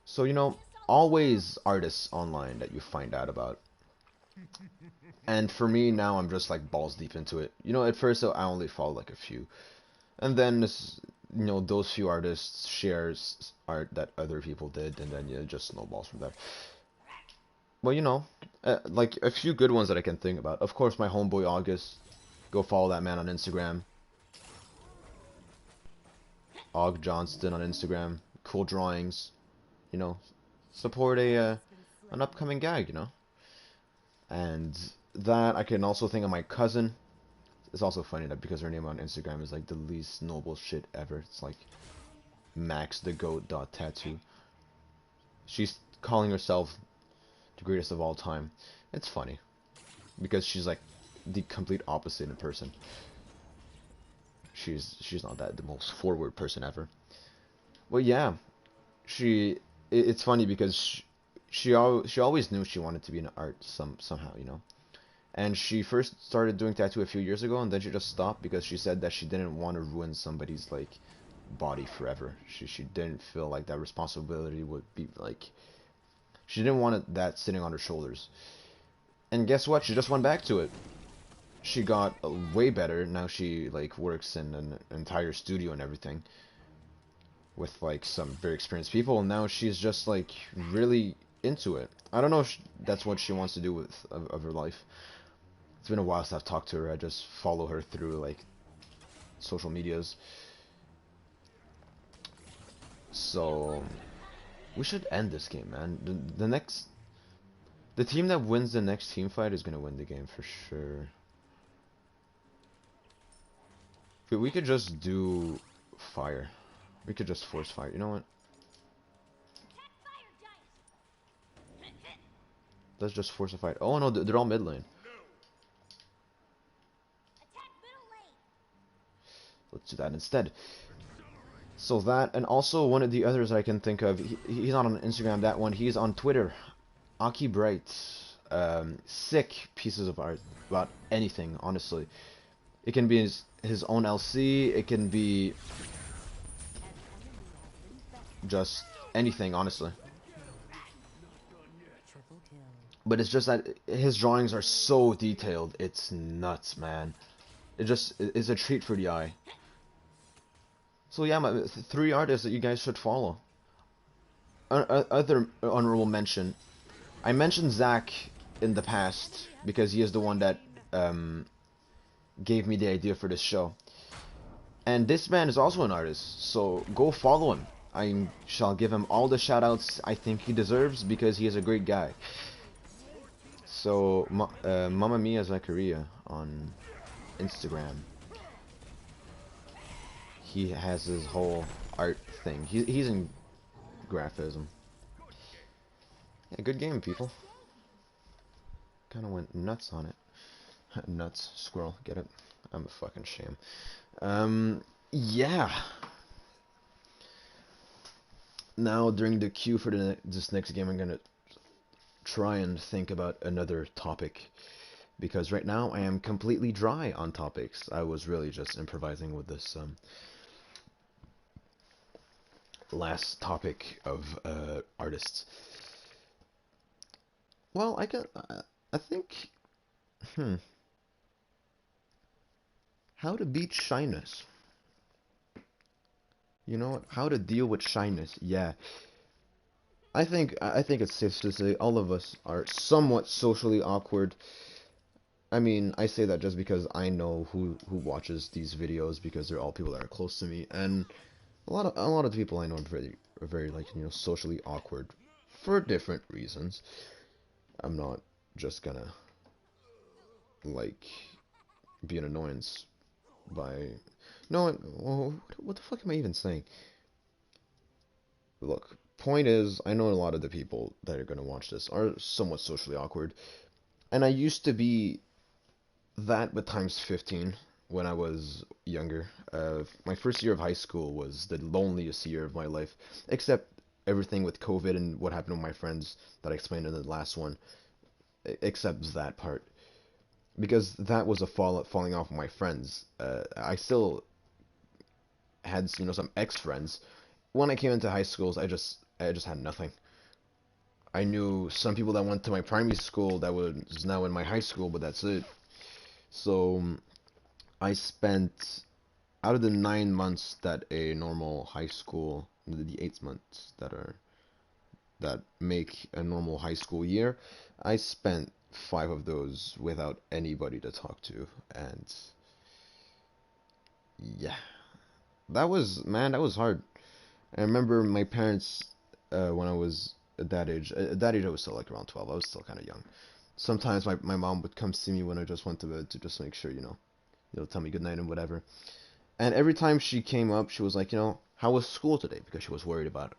So always artists online that you find out about. And for me now, I'm just like balls deep into it. At first I only follow like a few, and then those few artists shares art that other people did, and then it just snowballs from there. Well, like a few good ones that I can think about. Of course, my homeboy August. Go follow that man on Instagram. Og Johnston on Instagram. Cool drawings. You know, support an upcoming gag. And that I can also think of my cousin. It's also funny that because her name on Instagram is like the least noble shit ever. It's like Max the Goat dot tattoo. She's calling herself the greatest of all time. It's funny because she's like the complete opposite in person. She's not the most forward person ever. Well, yeah, it's funny because she always knew she wanted to be in art somehow. And she first started doing tattoo a few years ago, and then she just stopped because she said that she didn't want to ruin somebody's like body forever. She didn't feel like that responsibility would be like she didn't want that sitting on her shoulders. And guess what? She just went back to it. She got way better. Now she like works in an entire studio and everything with like some very experienced people. And now she's just like really into it. I don't know if that's what she wants to do with of her life. It's been a while since I've talked to her. I just follow her through like social medias. So we should end this game, man. The team that wins the next team fight is gonna win the game for sure. We could just do fire. We could just force fire. You know what? Let's just force a fight. Oh no, they're all mid lane. Let's do that instead. So that, and also one of the others I can think of, he's not on Instagram, that one, he's on Twitter. Aki Bright. Sick pieces of art about anything, honestly. It can be his own LC, it can be just anything, honestly. But it's just that his drawings are so detailed, it's nuts, man. It's a treat for the eye. So yeah, my three artists that you guys should follow. Other honorable mention. I mentioned Zach in the past because he is the one that gave me the idea for this show. And this man is also an artist, so go follow him. I shall give him all the shoutouts I think he deserves because he is a great guy. So, Mamma Mia Zachariah on Instagram. He has his whole art thing. He's in graphism. Yeah, good game, people. Kind of went nuts on it. Nuts, squirrel, get it? I'm a fucking sham. Yeah. Now, during the queue for this next game, I'm gonna try and think about another topic. Because right now, I am completely dry on topics. I was really just improvising with this, last topic of artists. Well, I think, how to beat shyness. You know what? How to deal with shyness. Yeah, I think it's safe to say all of us are somewhat socially awkward. I mean, I say that just because I know who watches these videos because they're all people that are close to me, and a lot of people I know are very like socially awkward for different reasons. I'm not just gonna like be an annoyance by no. What the fuck am I even saying? Look, point is, I know a lot of the people that are gonna watch this are somewhat socially awkward, and I used to be that, but times 15 when I was younger. My first year of high school was the loneliest year of my life, except everything with COVID and what happened with my friends that I explained in the last one, except that part. because that was a falling off of my friends. I still had, you know, some ex-friends. When I came into high schools, I just had nothing. I knew some people that went to my primary school that was now in my high school, but that's it. So I spent out of the 9 months that a normal high school, the 8 months that make a normal high school year, I spent 5 of those without anybody to talk to, and yeah, that was hard. I remember my parents, when I was at that age I was still like around 12. I was still kind of young. Sometimes my mom would come see me when I just went to bed to just make sure, tell me good night and whatever. And every time she came up, she was like, how was school today? Because she was worried about,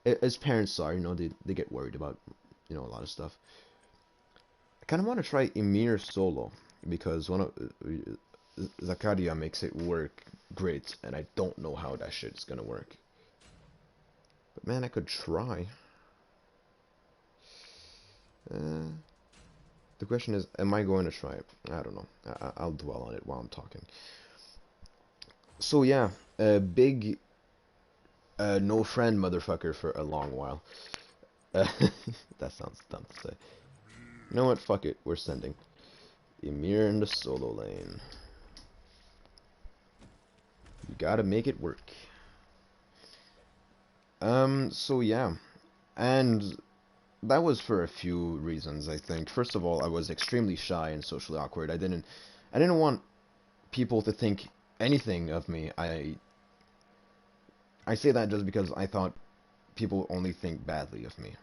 as parents are, they get worried about, a lot of stuff. I kind of want to try Emir solo because one of Zakaria makes it work great, and I don't know how that shit's gonna work. But man, I could try. Uh, the question is, am I going to try it? I don't know. I'll dwell on it while I'm talking. So yeah, a big no friend motherfucker for a long while. Uh, that sounds dumb to say. You know what? Fuck it. We're sending Emir in the solo lane. You gotta make it work. So yeah. And that was for a few reasons, I think. First of all, I was extremely shy and socially awkward. I didn't want people to think anything of me. I say that just because I thought people only think badly of me.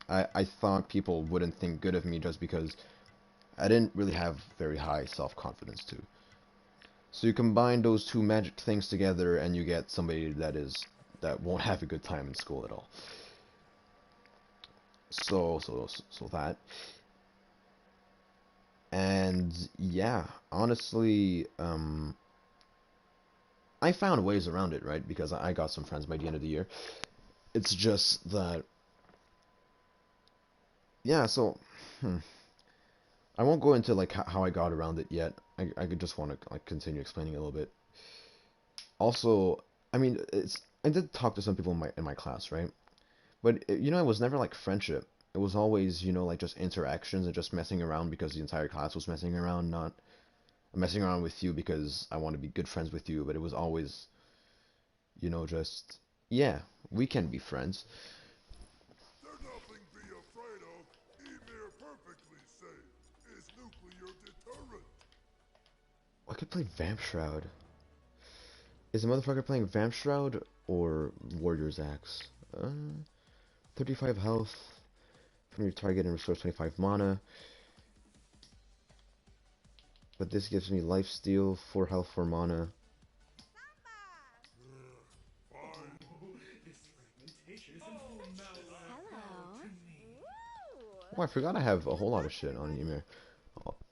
I thought people wouldn't think good of me just because I didn't really have very high self-confidence too. So you combine those two magic things together and you get somebody that won't have a good time in school at all. So that. And yeah, honestly, I found ways around it, right? Because I got some friends by the end of the year. It's just that, yeah, so hmm, I won't go into like how I got around it yet. I could just want to like continue explaining a little bit. Also, I mean, I did talk to some people in my class, right? But it was never like friendship. It was always, like just interactions and just messing around because the entire class was messing around, not messing around with you because I want to be good friends with you, but it was always, just yeah, we can be friends. There's nothing be afraid of. Emir perfectly safe. Is nuclear deterrent. I could play Vamp Shroud. Is the motherfucker playing Vamp Shroud or Warrior's Axe? 35 health from your target and restores 25 mana. But this gives me lifesteal, 4 health, 4 mana. Fine. Hello. Oh, I forgot I have a whole lot of shit on Ymir.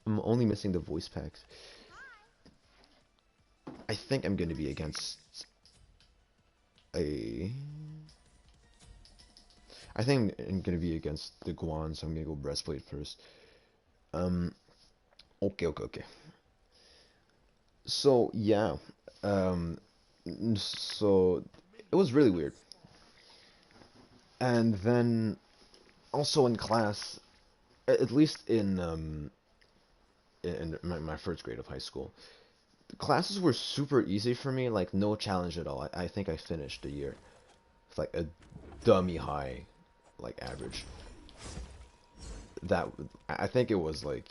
I'm only missing the voice packs. I think I'm gonna be against a... I think I'm gonna be against the Guan, so I'm gonna go Breastplate first. Um, okay. So, yeah. Um, so, it was really weird. And then, also in class, at least in my first grade of high school, the classes were super easy for me, like no challenge at all. I think I finished the year with like a dummy high, like average. That I think it was like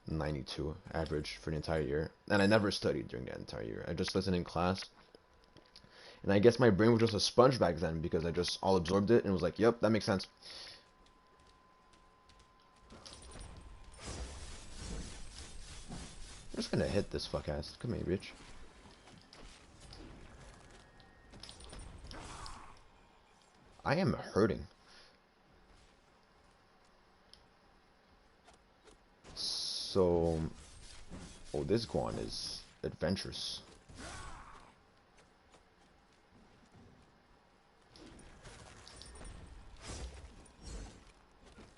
92 average for the entire year, and I never studied during that entire year. I just listened in class, and I guess my brain was just a sponge back then because I just all absorbed it and was like, "Yep, that makes sense." I'm just gonna hit this fuck ass. Come here, bitch. I am hurting. So, oh, this Guan is adventurous.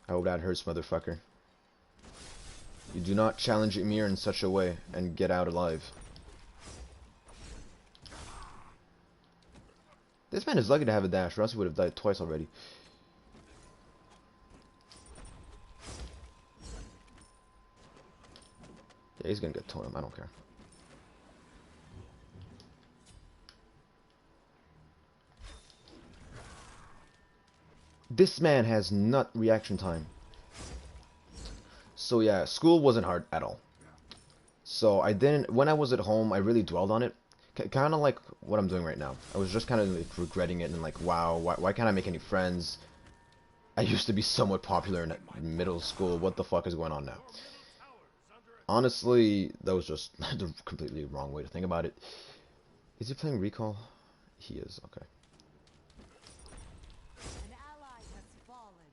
I hope that hurts, motherfucker. You do not challenge Ymir in such a way and get out alive. This man is lucky to have a dash, or else he would have died twice already. Yeah, he's gonna get totem, I don't care. This man has nut reaction time. So yeah, school wasn't hard at all. So I didn't, when I was at home, I really dwelled on it. Kind of like what I'm doing right now. I was just kind of like regretting it and like, wow, why can't I make any friends? I used to be somewhat popular in middle school. What the fuck is going on now? Honestly, that was just the completely wrong way to think about it. Is he playing Recall? He is, okay. An ally has fallen.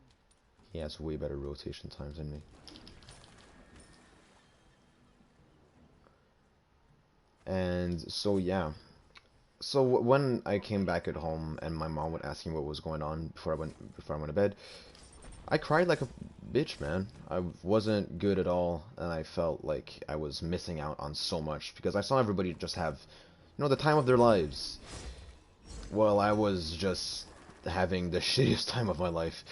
He has way better rotation times than me. And so yeah. So when I came back at home and my mom would ask me what was going on before I went to bed, I cried like a bitch, man. I wasn't good at all, and I felt like I was missing out on so much because I saw everybody just have, you know, the time of their lives. Well, I was just having the shittiest time of my life.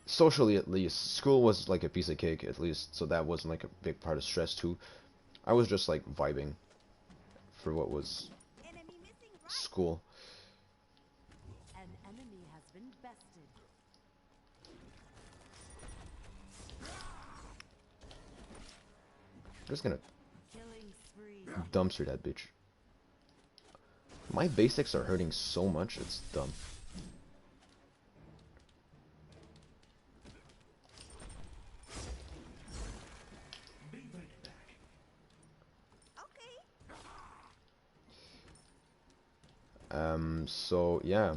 Socially, at least. School was like a piece of cake, at least, so that wasn't like a big part of stress too. I was just like vibing for what was Enemy missing right. school. An enemy has been bested. I'm just gonna Killing spree. dumpster that bitch. My basics are hurting so much, it's dumb. So yeah.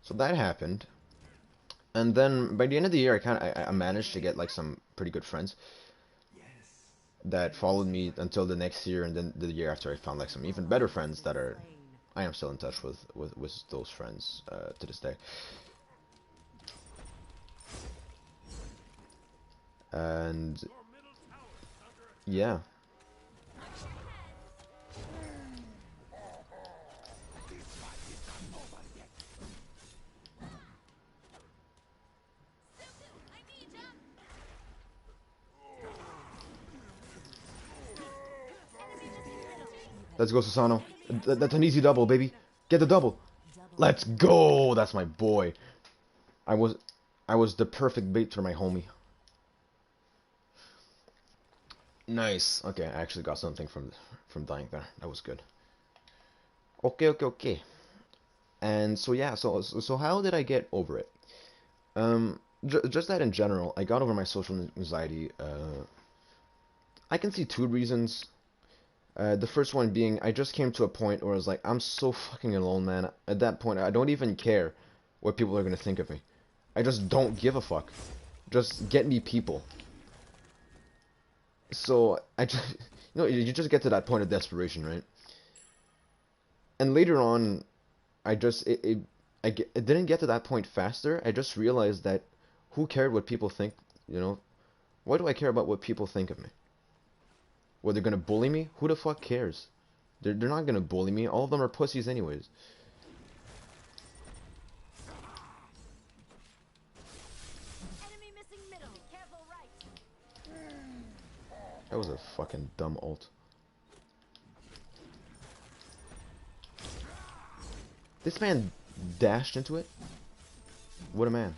So that happened. And then by the end of the year, I managed to get like some pretty good friends that followed me until the next year, and then the year after I found like some even better friends that are I am still in touch with those friends to this day. And yeah. Let's go, Susano. That's an easy double, baby. Get the double. Let's go. That's my boy. I was the perfect bait for my homie. Nice. Okay, I actually got something from dying there. That was good. Okay. And so yeah, so how did I get over it? Just that in general, I got over my social anxiety. I can see two reasons. The first one being I just came to a point where I was like, I'm so fucking alone, man. At that point, I don't even care what people are gonna think of me. I just don't give a fuck. Just get me people. So I just, you just get to that point of desperation, right? And later on, I just it didn't get to that point faster. I just realized that who cared what people think, you know? Why do I care about what people think of me? Well, they're gonna bully me? Who the fuck cares? They're not gonna bully me. All of them are pussies anyways. Enemy missing middle. Careful right. That was a fucking dumb ult. This man dashed into it? What a man.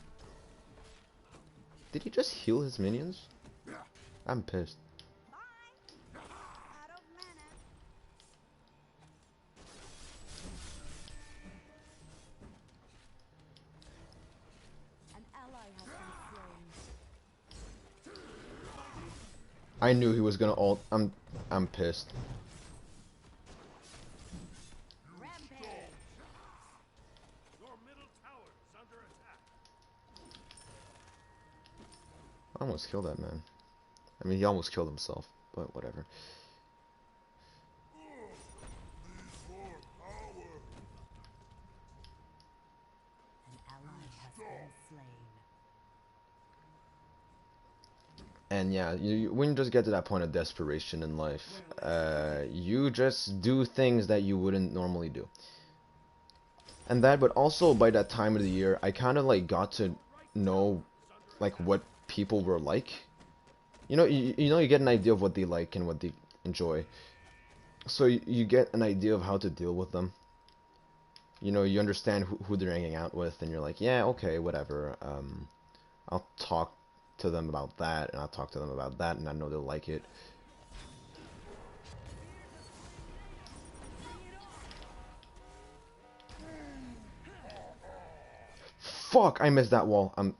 Did he just heal his minions? I'm pissed. Out of mana. An ally has been slain. I knew he was gonna ult. I'm pissed. Rampage. Your middle tower is under attack. I almost killed that man. I mean, he almost killed himself, but whatever. Needs more power. An ally has been slain. And yeah, when you just get to that point of desperation in life, you just do things that you wouldn't normally do. And that, but also by that time of the year, I kind of like got to know like what people were like. You get an idea of what they like and what they enjoy. So you get an idea of how to deal with them. You understand who they're hanging out with, and you're like, yeah, okay, whatever. I'll talk to them about that, and I'll talk to them about that, and I know they'll like it. Fuck, I missed that wall. You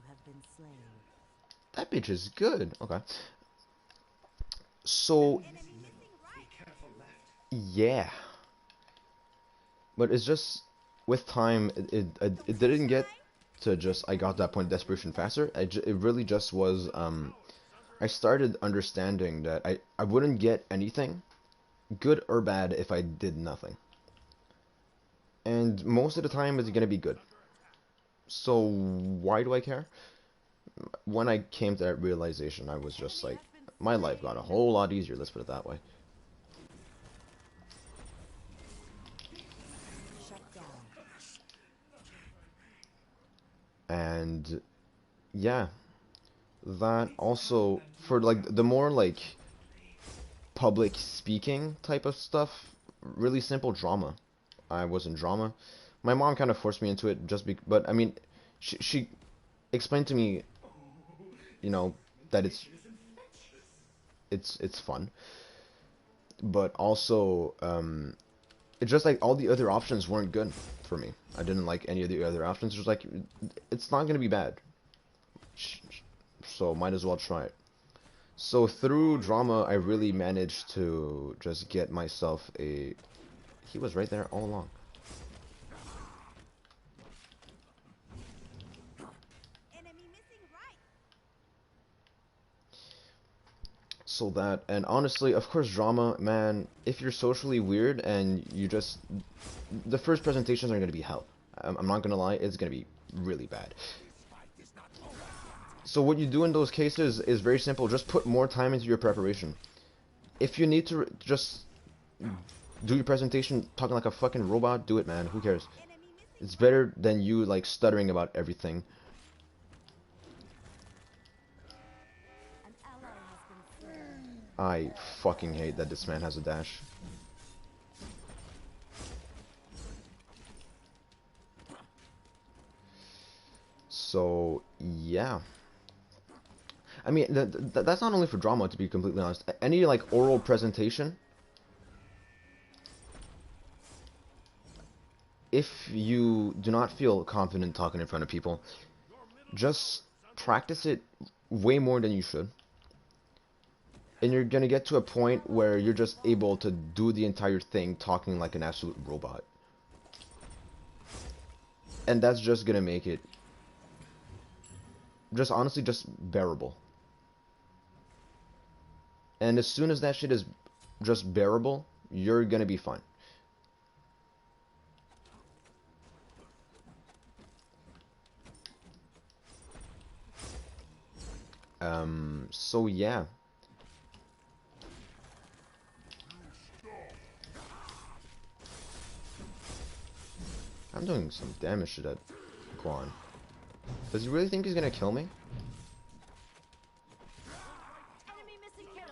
have been slain. That bitch is good. Okay. So, yeah. But it's just, with time, it didn't get to just, I got to that point of desperation faster. It really just was, I started understanding that I wouldn't get anything, good or bad, if I did nothing. And most of the time, it's gonna be good. So, why do I care? When I came to that realization, I was just like, my life got a whole lot easier, let's put it that way. Shut down. And yeah, that also, for like the more like public speaking type of stuff, really simple drama. I was in drama. My mom kind of forced me into it but I mean, she explained to me, you know, that it's fun, but also it's just like all the other options weren't good for me. I didn't like any of the other options. It was like, it's not gonna be bad, so might as well try it. So through drama, I really managed to just get myself a... He was right there all along. Enemy missing right. So that, and honestly, of course, drama, man, if you're socially weird and you just... The first presentations are going to be hell. I'm not going to lie, it's going to be really bad. So what you do in those cases is very simple. Just put more time into your preparation. If you need to just do your presentation talking like a fucking robot, do it, man. Who cares? Enemy missing. It's better than you like stuttering about everything. An ally has been slain. I fucking hate that this man has a dash. So, yeah. I mean, that's not only for drama, to be completely honest. Any, like, oral presentation, if you do not feel confident talking in front of people, just practice it way more than you should. And you're gonna get to a point where you're just able to do the entire thing talking like an absolute robot. And that's just gonna make it just honestly just bearable. And as soon as that shit is just bearable, you're gonna be fine. So yeah. I'm doing some damage to that Guan. Does he really think he's gonna kill me? Enemy missing kill.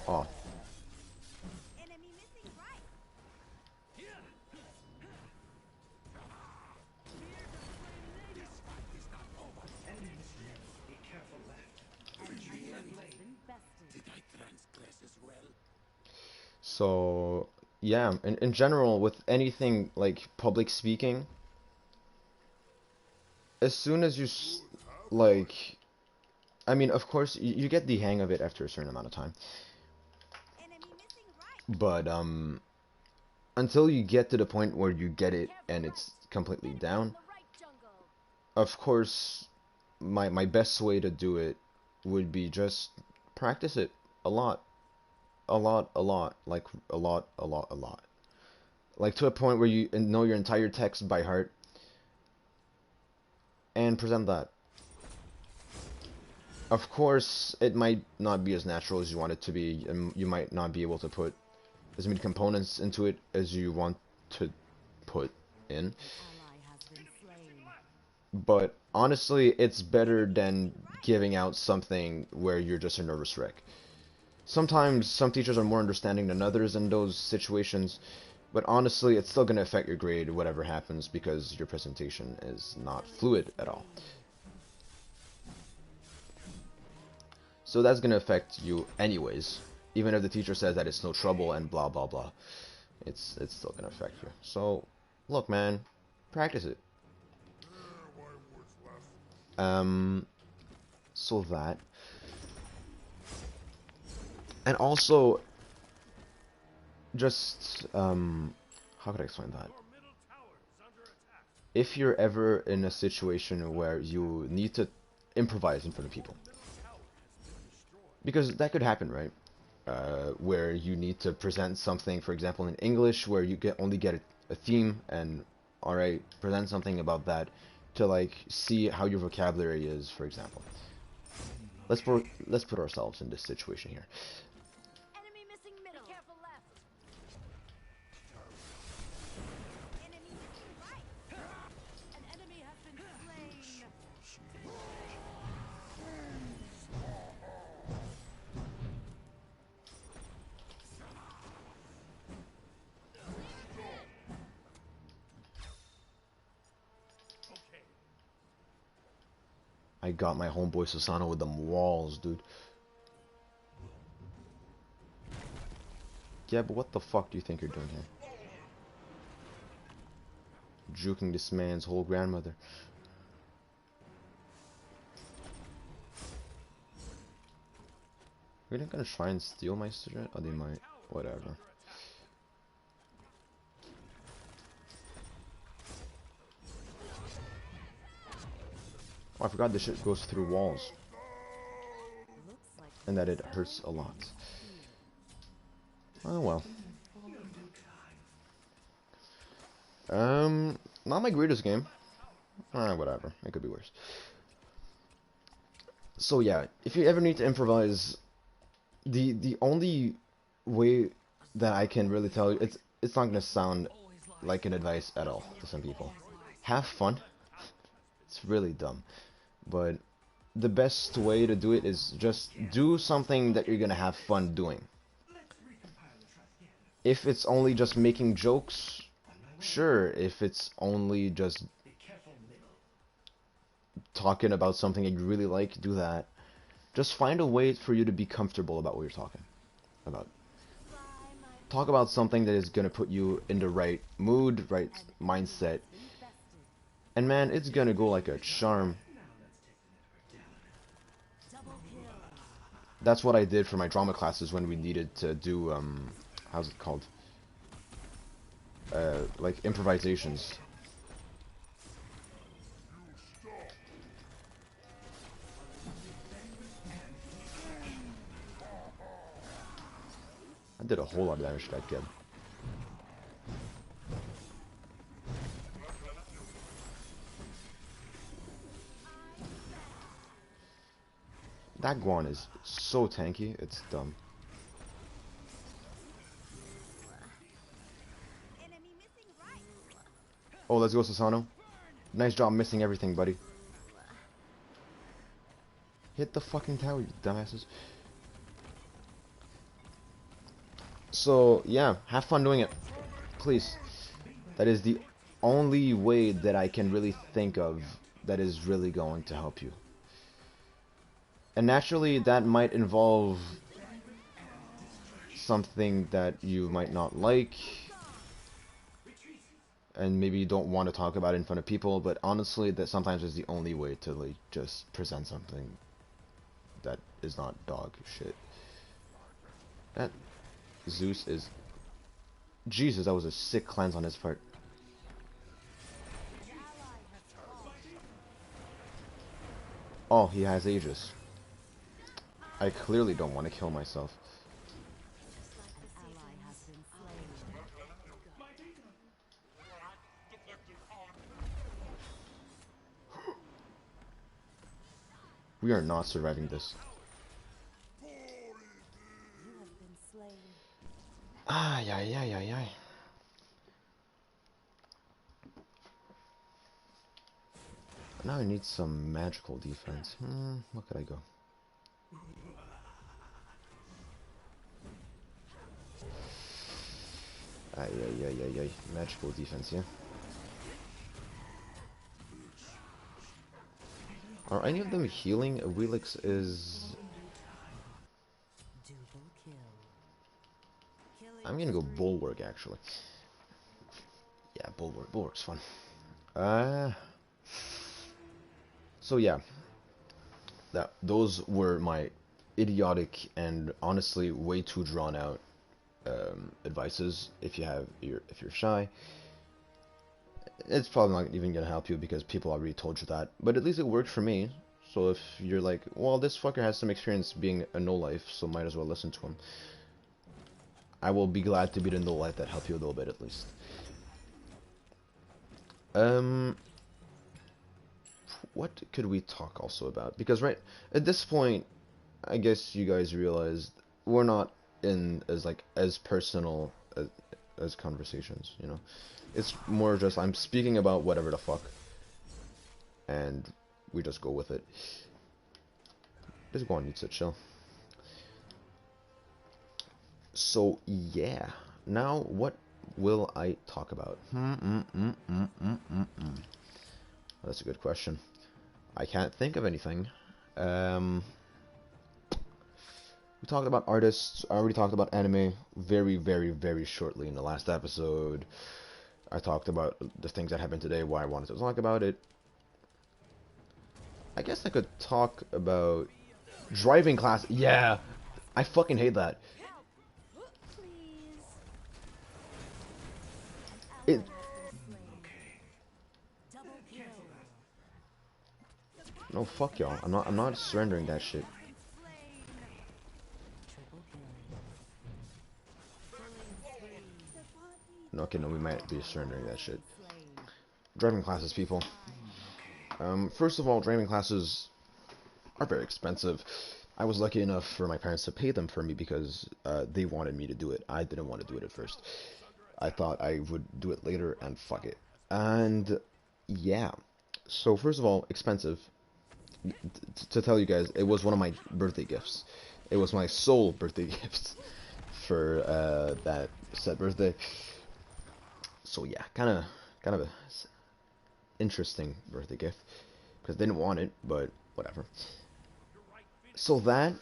Oh. Enemy missing right. So yeah, in general, with anything like public speaking, as soon as like, I mean, of course, you get the hang of it after a certain amount of time. Enemy missing right. But until you get to the point where you get it and it's completely Enemy down, in the right jungle. of course, my best way to do it would be just practice it a lot, a lot, a lot, like a lot, a lot, a lot. like to a point where you know your entire text by heart, and present that. Of course, it might not be as natural as you want it to be, and you might not be able to put as many components into it as you want to put in. Ally has been slain. But honestly, it's better than giving out something where you're just a nervous wreck. Sometimes some teachers are more understanding than others in those situations, but honestly, it's still going to affect your grade, whatever happens, because your presentation is not fluid at all. So that's going to affect you anyways, even if the teacher says that it's no trouble and blah blah blah. It's still going to affect you. So, look, man, practice it. Um, so that, and also, just how could I explain that? If you're ever in a situation where you need to improvise in front of people, because that could happen, right? Where you need to present something, for example, in English, where you only get a theme, and all right, present something about that to like see how your vocabulary is, for example. Let's put ourselves in this situation here. Enemy missing middle. Be careful left. Enemy missing right. An enemy has been slain. I got my homeboy Susano with them walls, dude. Yeah, but what the fuck do you think you're doing here? Juking this man's whole grandmother. Are they gonna try and steal my strat? Oh, they might. Whatever. Oh, I forgot this shit goes through walls. Looks like And that it hurts a lot. Oh well. Not my greatest game. Whatever. It could be worse. So yeah, if you ever need to improvise, the only way that I can really tell you, it's not gonna sound like an advice at all to some people. Have fun. It's really dumb, but the best way to do it is just do something that you're gonna have fun doing. If it's only just making jokes, sure. If it's only just talking about something that you really like, do that. Just find a way for you to be comfortable about what you're talking about. Talk about something that is going to put you in the right mood, right mindset. And man, it's going to go like a charm. double kill. That's what I did for my drama classes when we needed to do, how's it called? Like improvisations. I did a whole lot of damage to that kid. That Guan is so tanky, it's dumb. Enemy missing right. Oh, let's go, Sasano. Nice job missing everything, buddy. Hit the fucking tower, you dumbasses. So, yeah, have fun doing it. Please. That is the only way that I can really think of that is really going to help you. And naturally, that might involve something that you might not like, and maybe you don't want to talk about it in front of people, but honestly, that sometimes is the only way to, like, just present something that is not dog shit. That Zeus is... Jesus, that was a sick cleanse on his part. Oh, he has Aegis. I clearly don't want to kill myself. An ally has been slain. We are not surviving this. You have been slain. Ay, ay, ay, ay, ay. Now I need some magical defense. Where could I go? Ay, ay, ay, ay, ay. Magical defense, yeah. Are any of them healing? Wheelix is... Double kill. I'm gonna go Bulwark, actually. Yeah, Bulwark. Bulwark's fun. Uh... So yeah. Those were my idiotic and honestly way too drawn out advices. If you're shy, it's probably not even gonna help you because people already told you that. But at least it worked for me. So if you're like, well, this fucker has some experience being a no life, so might as well listen to him. I will be glad to be the no life that helped you a little bit at least. What could we talk also about? Because right at this point, I guess you guys realized we're not in as personal as conversations, you know. It's more just I'm speaking about whatever the fuck, and we just go with it. This one needs to chill. So yeah, now what will I talk about? That's a good question. I can't think of anything. We talked about artists. I already talked about anime very, very, very shortly in the last episode. I talked about the things that happened today, why I wanted to talk about it. I guess I could talk about driving class. Yeah, I fucking hate that. Please. It. Double kill. No, fuck y'all. I'm not surrendering that shit. Triple kill. No, okay, no, we might be surrendering that shit. Driving classes, people. First of all, driving classes are very expensive. I was lucky enough for my parents to pay them for me because they wanted me to do it. I didn't want to do it at first. I thought I would do it later and fuck it. And yeah. So first of all, expensive. To tell you guys, it was one of my birthday gifts. It was my sole birthday gift for that said birthday. So yeah, kind of a interesting birthday gift because they didn't want it, but whatever. So that,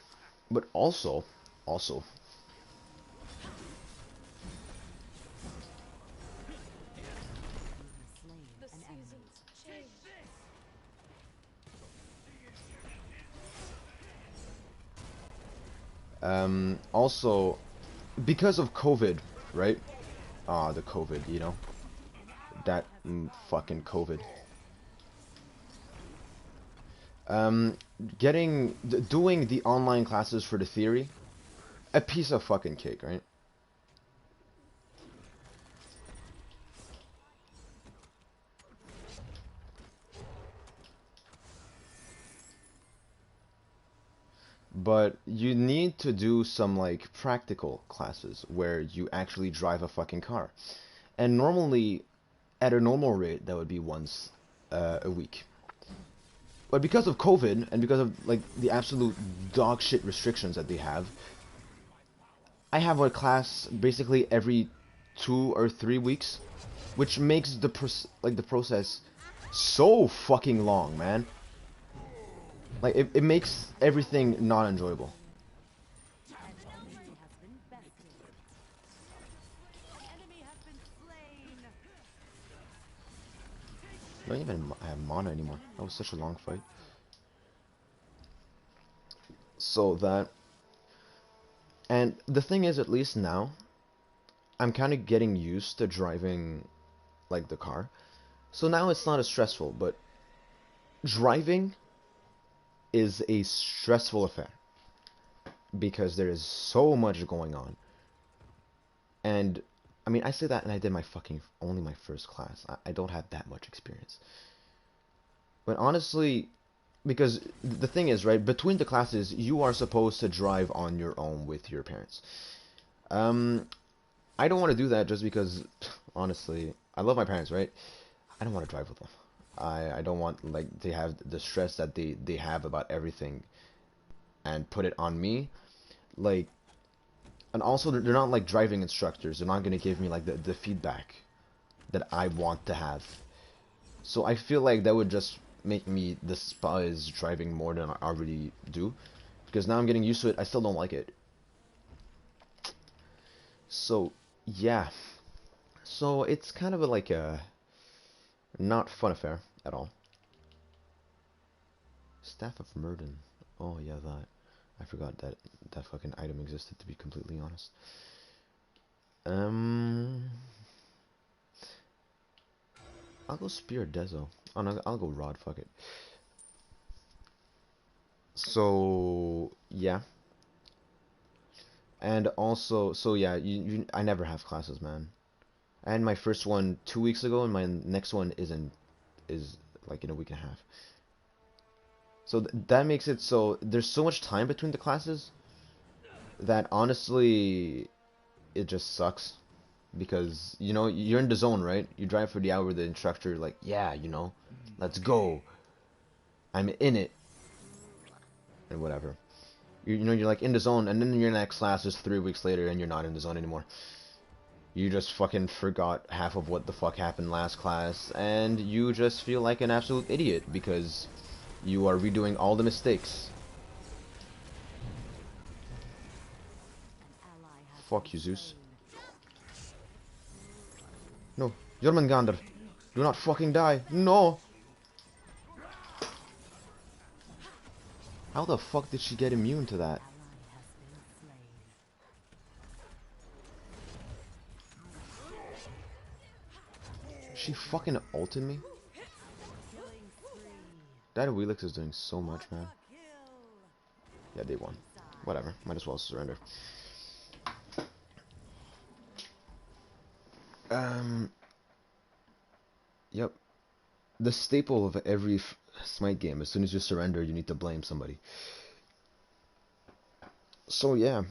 but also, You have slain an enemy. also because of COVID, right? Ah, the COVID, you know, that fucking COVID. Um, doing the online classes for the theory, a piece of fucking cake, right? But you need to do some like practical classes where you actually drive a fucking car. And normally, at a normal rate, that would be once a week. But because of COVID and because of like the absolute dog shit restrictions that they have, I have a class basically every 2 or 3 weeks, which makes the process so fucking long, man. Like it makes everything not enjoyable. An enemy has been bested. An enemy has been slain. I don't even have mana anymore. That was such a long fight. So that, and the thing is, at least now, I'm kind of getting used to driving like the car. So now it's not as stressful, but driving is a stressful affair because there is so much going on. And I mean, I say that and I did my fucking only my first class. I don't have that much experience. But honestly, because the thing is, right, between the classes, you are supposed to drive on your own with your parents. Um, I don't want to do that just because, honestly, I love my parents, right? I don't want to drive with them. I don't want like they have the stress that they have about everything and put it on me. Like, and also they're not like driving instructors. They're not gonna give me like the feedback that I want to have. So I feel like that would just make me despise driving more than I already do. Because now I'm getting used to it, I still don't like it. So, yeah. So it's kind of like a not fun affair at all. Staff of Murden. Oh yeah, that. I forgot that that fucking item existed, to be completely honest. Um, I'll go Spear Dezo. Oh no, I'll go Rod, fuck it. So, yeah. And also, so yeah, I never have classes, man. I had my first one 2 weeks ago, and my next one is like in a week and a half. So that makes it so there's so much time between the classes that honestly it just sucks because you know you're in the zone, right? You drive for the hour, the instructor like, yeah, you know, let's go. I'm in it and whatever. You know you're like in the zone, and then your next class is 3 weeks later, and you're not in the zone anymore. You just fucking forgot half of what the fuck happened last class, and you just feel like an absolute idiot because you are redoing all the mistakes. An ally has Fuck been you, Zeus. slain. No, Jormungandr, do not fucking die. No! How the fuck did she get immune to that? Ally has been slain. She fucking ulted me? Killing spree. That Wheelix is doing so much, man. Quadra kill. Yeah, they won. Whatever, might as well surrender. Um, yep. The staple of every Smite game, as soon as you surrender, you need to blame somebody. So yeah,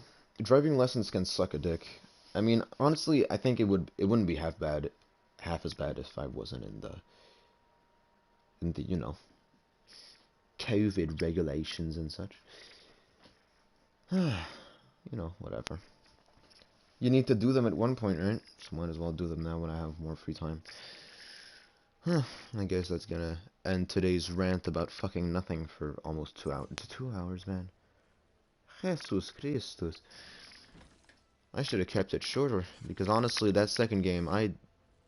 driving lessons can suck a dick. I mean, honestly, I think it wouldn't be half as bad if I wasn't in the you know COVID regulations and such. You know, whatever. You need to do them at one point, right? So might as well do them now when I have more free time. I guess that's gonna end today's rant about fucking nothing for almost 2 hours. 2 hours, man. Jesus Christus. I should have kept it shorter, because honestly, that second game, I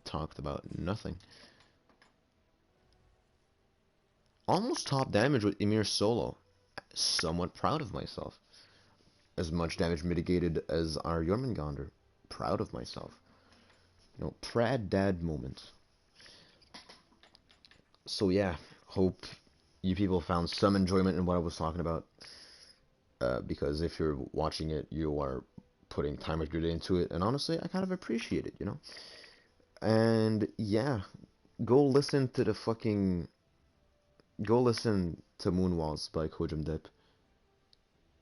talked about nothing. Almost top damage with Ymir solo. Somewhat proud of myself. As much damage mitigated as our Jormungandr. Proud of myself. You know, prad dad moment. So yeah, hope you people found some enjoyment in what I was talking about. Because if you're watching it, you are putting time of your day into it, and honestly, I kind of appreciate it, you know? And yeah, go listen to the fucking... Go listen to Moonwalls by Kojam Dip.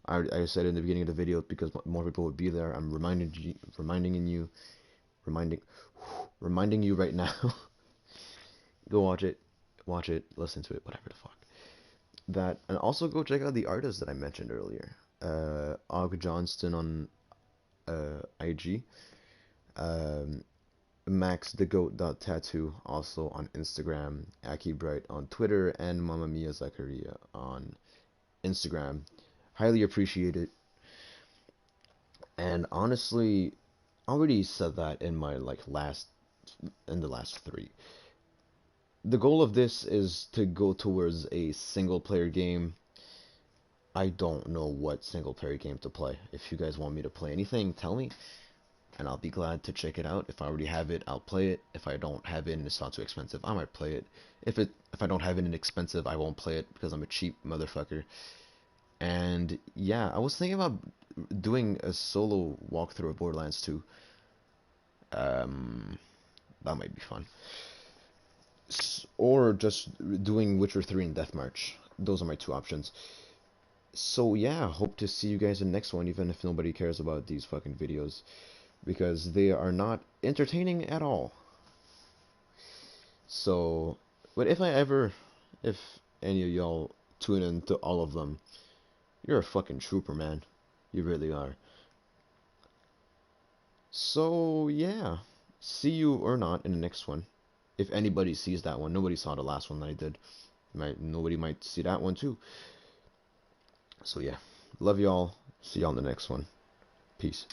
I said it in the beginning of the video because more people would be there. I'm reminding, reminding you right now. Go watch it, listen to it, whatever the fuck. That, and also go check out the artists that I mentioned earlier. Og Johnston on IG. Um, Max the Goat.tattoo also on Instagram. Aki Bright on Twitter, and Mamma Mia Zakaria on Instagram. Highly appreciate it. And honestly, I already said that in my in the last three. The goal of this is to go towards a single player game. I don't know what single player game to play. If you guys want me to play anything, tell me, and I'll be glad to check it out. If I already have it, I'll play it. If I don't have it and it's not too expensive, I might play it. If I don't have it and expensive, I won't play it because I'm a cheap motherfucker. And yeah, I was thinking about doing a solo walkthrough of Borderlands 2. That might be fun. Or just doing Witcher 3 in Death March. those are my two options. So yeah, hope to see you guys in the next one, even if nobody cares about these fucking videos, because they are not entertaining at all. So, but if any of y'all tune into all of them, you're a fucking trooper, man. You really are. So yeah, see you or not in the next one. If anybody sees that one, nobody saw the last one that I did. Nobody might see that one too. So yeah, love y'all. See y'all in the next one. Peace.